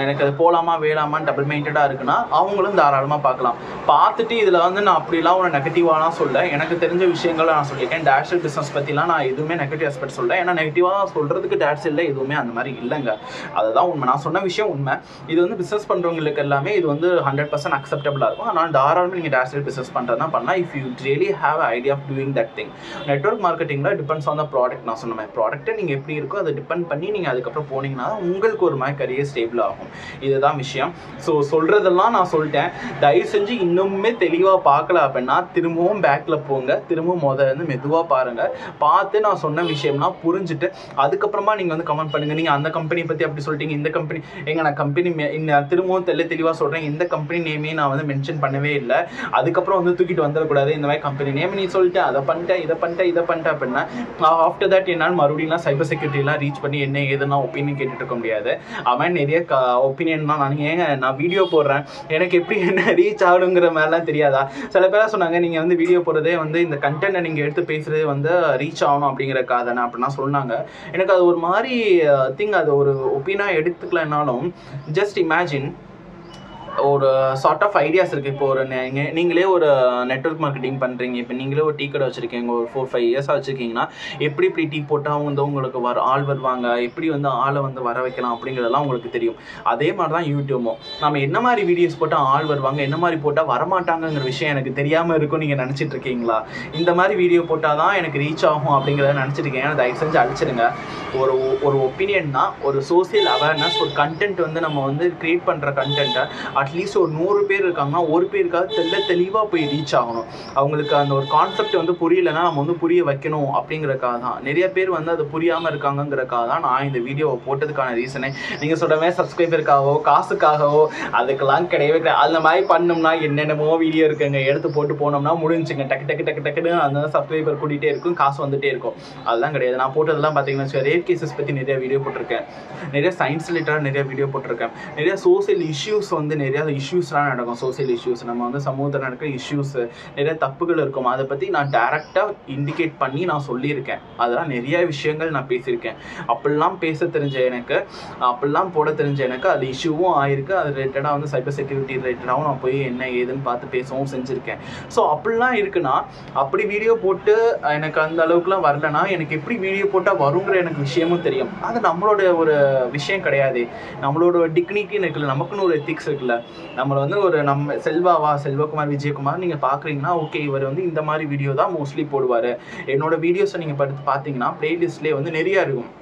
எனக்கு அது போகலாமா வேலாமான்னு டபுள் மைண்டடாக இருக்குன்னா அவங்களும் தாராளமாக பார்க்கலாம். பார்த்துட்டு இதில் வந்து நான் அப்படிலாம் ஒரு நெகட்டிவாலாம் சொல்ல, எனக்கு தெரிஞ்ச விஷயங்களை நான் சொல்லியிருக்கேன். டேஷல் பிஸ்னஸ் பற்றிலாம் நான் எதுவுமே நெகட்டிவ் ஆஸ்பெக்ட் சொல்ல. ஏன்னா நெகட்டிவாக சொல்கிறதுக்கு டேட்ஸ் இல்லை, எதுவுமே அந்த மாதிரி இல்லைங்க. அதுதான் உண்மை. நான் சொன்ன விஷயம் உண்மை. இது வந்து பிஸ்னஸ் பண்ணுறவங்களுக்கு எல்லாமே இது வந்து 100% அக்செப்டபுளாக இருக்கும். ஆனால் தாராளமாக நீங்கள் டேஷல் பிஸ்னஸ் பண்ணுறதுனா பண்ணலாம். If you really have idea of doing that thing. Network மார்க்கெட்டிங்கில் டிபெண்ட்ஸ் ஆன் த ப்ராடக்ட். நான் சொன்ன ப்ராடக்ட்டை நீங்கள் எப்படி இருக்கோ அதை டிபெண்ட் பண்ணி நீங்கள் அதுக்கப்புறம் போனீங்கன்னா உங்களுக்கு ஒரு மாதிரி கரியர் ஸ்டேபிள் ஆகும். இதுதான் விஷயம். ஸோ சொல்கிறதெல்லாம் நான் சொல்லிட்டேன். தயவு செஞ்சு இன்னுமே தெளிவாக பார்க்கல அப்படின்னா திரும்பவும் பேக்கில் போங்க, திரும்பவும் முதல்ல மெதுவாக பாருங்கள். பார்த்து நான் சொன்ன விஷயம்லாம் புரிஞ்சுட்டு அதுக்கப்புறமா நீங்கள் வந்து கமெண்ட் பண்ணுங்கள். நீங்கள் அந்த கம்பெனியை பற்றி அப்படி சொல்லிட்டீங்க, இந்த கம்பெனி நான் கம்பெனி திரும்பவும் தெளிவாக சொல்கிறேன். இந்த கம்பெனி நேமே நான் வந்து மென்ஷன் பண்ணவே இல்லை. அதுக்கப்புறம் வந்து தூக்கிட்டு வந்துடக்கூடாது. இந்த மாதிரி கம்பெனி நேம் நீ சொல்லிட்டு அதை பண்ணிட்டேன் இதை பண்ணிட்டேன் அப்படின்னா ஆஃப்டர் தட் என்னால் மறுபடியும் சைபர் செக்யூரிட்டிலாம் ரீச் பண்ணி என்ன ஏதுன்னா ஒப்பீனியன் கேட்டுட்டு இருக்க முடியாது. அவன் நிறைய ஒப்பீனியன் தான். நான் வீடியோ போடுறேன், எனக்கு எப்படி என்ன ரீச் ஆகணுங்கிற மாதிரிலாம் தெரியாதா? சில பேர் சொன்னாங்க நீங்கள் வந்து வீடியோ போடுறதே வந்து இந்த கண்டென்ட்டை நீங்கள் எடுத்து பேசுகிறதே வந்து ரீச் ஆகணும் அப்படிங்கிறக்காக தானே அப்படின்னா சொன்னாங்க. எனக்கு அது ஒரு மாதிரி திங், அது ஒரு ஒப்பீனியனாக எடுத்துக்கலனாலும் ஜஸ்ட் இமேஜின் ஒரு சார்ட் ஆஃப் ஐடியாஸ் இருக்குது. இப்போ ஒரு நீங்களே ஒரு நெட்வொர்க் மார்க்கெட்டிங் பண்ணுறீங்க. இப்போ நீங்களே ஒரு டீ கடை வச்சுருக்கீங்க, ஒரு 4-5 இயர்ஸாக வச்சுருக்கீங்கன்னா எப்படி டீ போட்டால் வந்து உங்களுக்கு ஆள் வருவாங்க, எப்படி வந்து ஆளை வந்து வர வைக்கலாம் அப்படிங்கிறதெல்லாம் உங்களுக்கு தெரியும். அதே மாதிரி தான் யூடியூபும். நம்ம என்ன மாதிரி வீடியோஸ் போட்டால் ஆள் வருவாங்க, என்ன மாதிரி போட்டால் வரமாட்டாங்கிற விஷயம் எனக்கு தெரியாமல் இருக்கும் நீங்கள் நினச்சிட்டு இருக்கீங்களா? இந்த மாதிரி வீடியோ போட்டால் தான் எனக்கு ரீச் ஆகும் அப்படிங்கிறத நினச்சிருக்கீங்க. தயவு செஞ்சு அழிச்சிடுங்க. ஒரு ஒப்பீனியன்னா ஒரு சோசியல் அவேர்னஸ், ஒரு கண்டென்ட் வந்து நம்ம வந்து கிரியேட் பண்ணுற கண்டென்ட்டை அட்லீஸ்ட் ஒரு 100 பேர் இருக்காங்கன்னா ஒரு பேருக்காவது தெளிவாக போய் ரீச் ஆகணும். அவங்களுக்கு அந்த ஒரு கான்செப்ட் வந்து புரியலைன்னா நம்ம வந்து புரிய வைக்கணும் அப்படிங்கிறக்காக தான். நிறைய பேர் வந்து அது புரியாமல் இருக்காங்கிறக்காக தான் நான் இந்த வீடியோவை போட்டதுக்கான ரீசனே. நீங்கள் சொல்கிற மாதிரி சப்ஸ்கிரைபருக்காகவோ காசுக்காகவோ அதுக்கெல்லாம் கிடையவே கிடையாது. அந்த மாதிரி பண்ணோம்னா என்னென்னமோ வீடியோ இருக்குங்க, எடுத்து போட்டு போனோம்னா முடிஞ்சுங்க. டக்குன்னு அந்த சப்ஸ்கிரைபர் கூட்டிகிட்டே இருக்கும், காசு வந்துகிட்டே இருக்கும். அதெல்லாம் கிடையாது. நான் போட்டதெல்லாம் பார்த்தீங்கன்னா ரேப் கேசஸ் பற்றி நிறைய வீடியோ போட்டிருக்கேன், நிறைய சயின்ஸ் ரிலேட்டடாக நிறைய வீடியோ போட்டிருக்கேன், நிறைய சோசியல் இஷ்யூஸ் வந்து நிறைய இஷ்யூஸ்லாம் நடக்கும். சோசியல் இஷ்யூஸ், நம்ம வந்து சமூகத்தில் நடக்கிற இஷ்யூஸ், நிறைய தப்புகள் இருக்கும். அதை பற்றி நான் டைரெக்டாக இண்டிகேட் பண்ணி நான் சொல்லியிருக்கேன். அதெல்லாம் நிறைய விஷயங்கள் நான் பேசியிருக்கேன். அப்படிலாம் பேச தெரிஞ்ச எனக்கு, அப்படிலாம் போட தெரிஞ்ச எனக்கு அது இஷ்யூவும் ஆயிருக்கு. அது ரிலேட்டடாக வந்து சைபர் செக்யூரிட்டி ரிலேட்டடாகவும் நான் போய் என்ன ஏதுன்னு பார்த்து பேசவும் செஞ்சுருக்கேன். ஸோ அப்படிலாம் இருக்குன்னா அப்படி வீடியோ போட்டு எனக்கு அந்த அளவுக்குலாம் வரலன்னா எனக்கு எப்படி வீடியோ போட்டால் வருங்கிற எனக்கு விஷயமும் தெரியும். அது நம்மளோட ஒரு விஷயம் கிடையாது. நம்மளோட டிக்னிட்டின்னு இருக்குல்ல, நமக்குன்னு ஒரு எத்திக்ஸ் இருக்குல்ல. நம்மளை வந்து ஒரு நம்ம செல்வகுமார் விஜயகுமார் நீங்கள் பார்க்குறீங்கன்னா ஓகே இவர் வந்து இந்த மாதிரி வீடியோ தான் மோஸ்ட்லி போடுவார். என்னோட வீடியோஸை நீங்கள் பார்த்தீங்கன்னா ப்ளேலிஸ்ட்லேயே வந்து நிறையா இருக்கும்.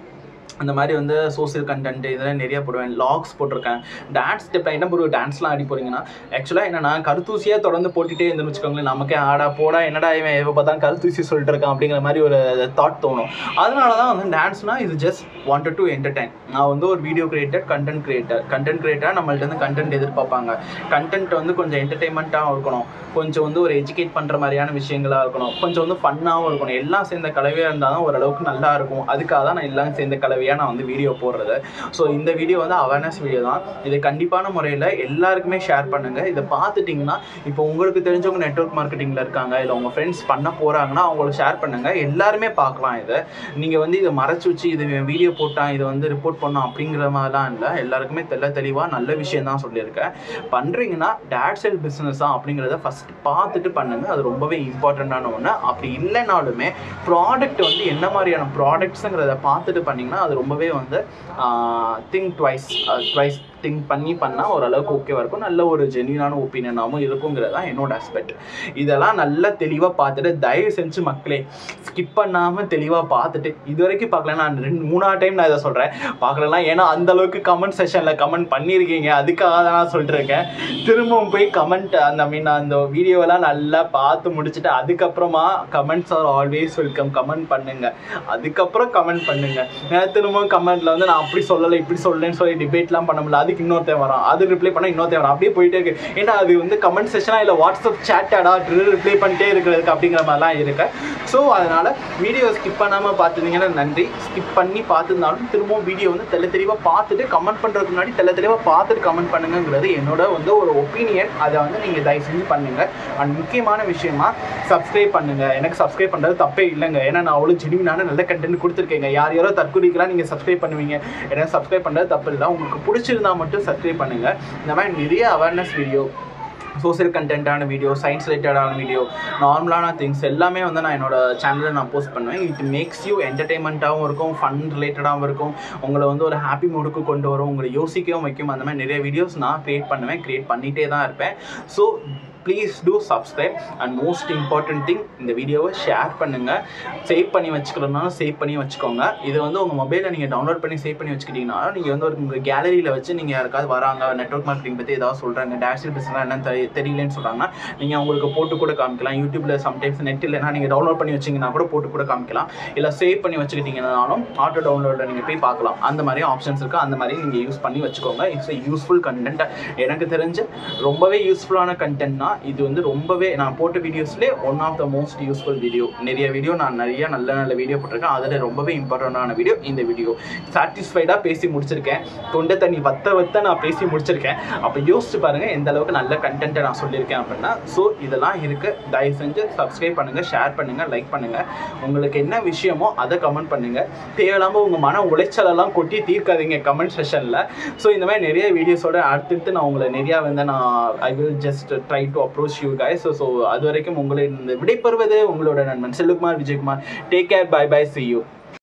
அந்த மாதிரி வந்து சோசியல் கண்டென்ட் இதெல்லாம் நிறையா போடுவேன். லாக்ஸ் போட்டிருக்கேன். டான்ஸ் ஸ்டெப் என்ன ஒரு டான்ஸ்லாம் ஆடி போகிறீங்கன்னா ஆக்சுவலாக என்னன்னா கருத்தூசியாக தொடர்ந்து போட்டுகிட்டே இருந்துன்னு வச்சுக்கோங்களேன். நமக்கே ஆடா போடா என்னடா இவன் எப்போ பார்த்தா கருத்தூசி சொல்லிட்டு இருக்கான் அப்படிங்கிற மாதிரி ஒரு தாட் தோணும். அதனால தான் வந்து டான்ஸ்னால் இது ஜஸ்ட் வாண்டட் டு என்டர்டைன். நான் வந்து ஒரு வீடியோ கிரியேட்டர், கண்டென்ட் கிரியேட்டர் நம்மள்ட்ட வந்து கண்டென்ட் எதிர்பார்ப்பாங்க. கண்டென்ட் வந்து கொஞ்சம் என்டர்டைன்மெண்ட்டாகவும் இருக்கணும், கொஞ்சம் வந்து ஒரு எஜுகேட் பண்ணுற மாதிரியான விஷயங்களாக இருக்கணும், கொஞ்சம் வந்து ஃபன்னாகவும் இருக்கணும். எல்லாம் சேர்ந்த கலவையாக இருந்தால் தான் ஓரளவுக்கு நல்லா இருக்கும். அதுக்காக தான் நான் எல்லாம் சேர்ந்த கலவையாக நான் வந்து வீடியோ போடுறது. ஸோ இந்த வீடியோ வந்து அவேர்னஸ் வீடியோ தான். இது கண்டிப்பான முறையில் எல்லாருக்குமே ஷேர் பண்ணுங்கள். இதை பார்த்துட்டிங்கன்னா இப்போ உங்களுக்கு தெரிஞ்சவங்க நெட்வொர்க் மார்க்கெட்டிங்கில் இருக்காங்க, இல்லை உங்கள் ஃப்ரெண்ட்ஸ் பண்ண போகிறாங்கன்னா அவங்களுக்கு ஷேர் பண்ணுங்கள். எல்லாருமே பார்க்கலாம். இதை நீங்கள் வந்து இதை மறைச்சி வச்சு இது வீடியோ போட்டால் இதை வந்து ரிப்போர்ட் பண்ணோம் அப்படிங்கிற மாதிரிலாம் இல்லை. எல்லாருக்குமே தெளிவாக நல்ல விஷயம் தான் சொல்லியிருக்கேன். பண்ணுறீங்கன்னா டேட் செல் பிஸ்னஸ் தான் அப்படிங்கிறத ஃபஸ்ட் பார்த்துட்டு பண்ணுங்கள். அது ரொம்பவே இம்பார்ட்டண்ட்டான ஒன்று. அப்படி இல்லைனாலுமே ப்ராடக்ட் வந்து என்ன மாதிரியான ப்ராடக்ட்ஸுங்கிறத பார்த்துட்டு பண்ணிங்கன்னா அது ரொம்பவே வந்து திங்க் ட்வைஸ் திங்க் பண்ணி பண்ணால் ஓரளவுக்கு ஓகேவாக இருக்கும், நல்ல ஒரு ஜென்யூனான ஒப்பீனியனாகவும் இருக்குங்கிறது தான் என்னோட ஆஸ்பெக்ட். இதெல்லாம் நல்லா தெளிவாக பார்த்துட்டு தயவு செஞ்சு மக்களே ஸ்கிப் பண்ணாமல் தெளிவாக பார்த்துட்டு இது வரைக்கும் பார்க்கல, நான் 3 டைம் நான் இதை சொல்கிறேன் பார்க்கலாம், ஏன்னா அந்தளவுக்கு கமெண்ட் செஷனில் கமெண்ட் பண்ணியிருக்கீங்க, அதுக்காக தான் நான் சொல்லிட்டுருக்கேன். திரும்பவும் போய் கமெண்ட் அந்த வீடியோவெல்லாம் நல்லா பார்த்து முடிச்சுட்டு அதுக்கப்புறமா comments are always welcome, comment பண்ணுங்க, அதுக்கப்புறம் கமெண்ட் பண்ணுங்க. திரும்பவும் கமெண்ட்ல வந்து நான் அப்படி சொல்லலை இப்படி சொல்லலைன்னு சொல்லி டிபேட்லாம் பண்ண முடியல, அதுக்கு இன்னொருத்தன் வரான், அது ரிப்ளை பண்ண இன்னொருத்தன் வரான், அப்படியே போயிட்டே இருக்கு. ஏன்னா அது வந்து கமெண்ட் செஷனா இல்லை வாட்ஸ்அப் சேட்டாடா ரிப்ளை பண்ணிட்டே இருக்கிறதுக்கு அப்படிங்கிற மாதிரிலாம் இருக்கு. ஸோ அதனால வீடியோ ஸ்கிப் பண்ணாமல் பார்த்துருந்தீங்கன்னா நன்றி. ஸ்கிப் பண்ணி பார்த்துருந்தாலும் திரும்பவும் வீடியோ வந்து தெளிவாக பார்த்துட்டு கமெண்ட் பண்ணுறதுக்கு முன்னாடி தெளிவாக பார்த்துட்டு கமெண்ட் பண்ணுங்கிறது என்னோட வந்து ஒரு ஒப்பீனியன். அதை வந்து நீங்கள் தயவு செஞ்சு பண்ணுங்க. அண்ட் முக்கியமான விஷயமா சப்ஸ்கிரைப் பண்ணுங்க. எனக்கு சப்ஸ்கிரைப் பண்ணுறது தப்பே இல்லைங்க, ஏன்னா நான் அவ்வளோ ஜென்யூனான நல்ல கண்டென்ட் கொடுத்துருக்கேங்க. யாரோ தற்கொலைக்கெல்லாம் நீங்கள் சப்ஸ்கிரைப் பண்ணுவீங்க, ஏன்னா சப்ஸ்கிரைப் பண்ணுறது தப்பு இல்லை. உங்களுக்கு பிடிச்சிருந்தா மட்டும் சப்ஸ்கிரைப் பண்ணுங்கள். இந்த மாதிரி நிறைய அவேர்னஸ் வீடியோ, சோசியல் கண்டென்ட்டான வீடியோ, சயின்ஸ் ரிலேட்டடான வீடியோ, நார்மலான திங்ஸ் எல்லாமே வந்து நான் என்னோட சேனலில் நான் போஸ்ட் பண்ணுவேன். இட் மேக்ஸ் யூ என்டர்டெயின்மெண்ட்டாகவும் இருக்கும், ஃபன் ரிலேட்டடாகவும் இருக்கும், உங்களை வந்து ஒரு ஹாப்பி மூடுக்கு கொண்டு வரும், உங்களை யோசிக்கவும் வைக்கும். அந்த மாதிரி நிறைய வீடியோஸ் நான் க்ரியேட் பண்ணிகிட்டே தான் இருப்பேன். So please do subscribe. And most important thing, இந்த வீடியோவை ஷேர் பண்ணுங்கள். சேவ் பண்ணி வச்சுக்கிறதுனாலும் சேவ் பண்ணி வச்சுக்கோங்க. இது வந்து உங்கள் மொபைலில் நீங்கள் டவுன்லோட் பண்ணி சேவ் பண்ணி வச்சுக்கிட்டீங்கன்னா நீங்கள் வந்து உங்கள் கேலரியில் வச்சு நீங்கள் யாருக்காவது வராங்க நெட்வொர்க் மார்க்கெட்டிங் பற்றி ஏதாவது சொல்கிறாங்க, டேரக்ட் பிஸ்னஸ் என்னன்னு தெரியலன்னு சொல்கிறாங்கன்னா நீங்கள் அவங்களுக்கு போட்டு கூட காமிக்கலாம். யூடியூப்பில் சம்டைம்ஸ் நெட் இல்லைனா நீங்கள் டவுன்லோட் பண்ணி வச்சிங்கன்னா கூட போட்டு கூட காமிக்கலாம். இல்லை சேவ் பண்ணி வச்சுக்கிட்டீங்கன்னாலும் ஆட்டோ டவுன்லோடில் நீங்கள் போய் பார்க்கலாம். அந்த மாதிரி ஆப்ஷன்ஸ் இருக்குது, அந்த மாதிரி நீங்கள் யூஸ் பண்ணி வச்சுக்கோங்க. It's a useful content. எனக்கு தெரிஞ்சு ரொம்பவே யூஸ்ஃபுல்லான கண்டென்ட்னா இது வந்து ரொம்பவே நான் போட்ட வீடியோஸ்லேயே one of the most useful video. நிறைய வீடியோ நான் நிறைய நல்ல வீடியோ போட்டிருக்கேன், அதில் ரொம்பவே இம்பார்ட்டண்டான வீடியோ இந்த வீடியோ. சாட்டிஸ்ஃபைடாக பேசி முடிச்சிருக்கேன், தொண்டை தண்ணி வத்த நான் பேசி முடிச்சிருக்கேன். அப்போ யோசிச்சு பாருங்கள் எந்த அளவுக்கு நல்ல கண்டென்ட்டை நான் சொல்லியிருக்கேன் அப்படின்னா. ஸோ இதெல்லாம் இருக்குது. தயவு செஞ்சு சப்ஸ்கிரைப் பண்ணுங்கள், ஷேர் பண்ணுங்கள், லைக் பண்ணுங்கள். உங்களுக்கு என்ன விஷயமோ அதை கமெண்ட் பண்ணுங்கள். தேவையில்லாமல் உங்கள் மன உளைச்சலெல்லாம் கொட்டி தீர்க்காதீங்க கமெண்ட் செஷனில். ஸோ இந்த மாதிரி நிறைய வீடியோஸோட அடுத்தடுத்து நான் உங்களை நிறையா வந்து I will just try to approach you guys. So அது வரைக்கும் உங்களை விடைபெறுவது உங்களோட நண்பன் Selvakumar Vijayakumar. Take care, bye bye, see you.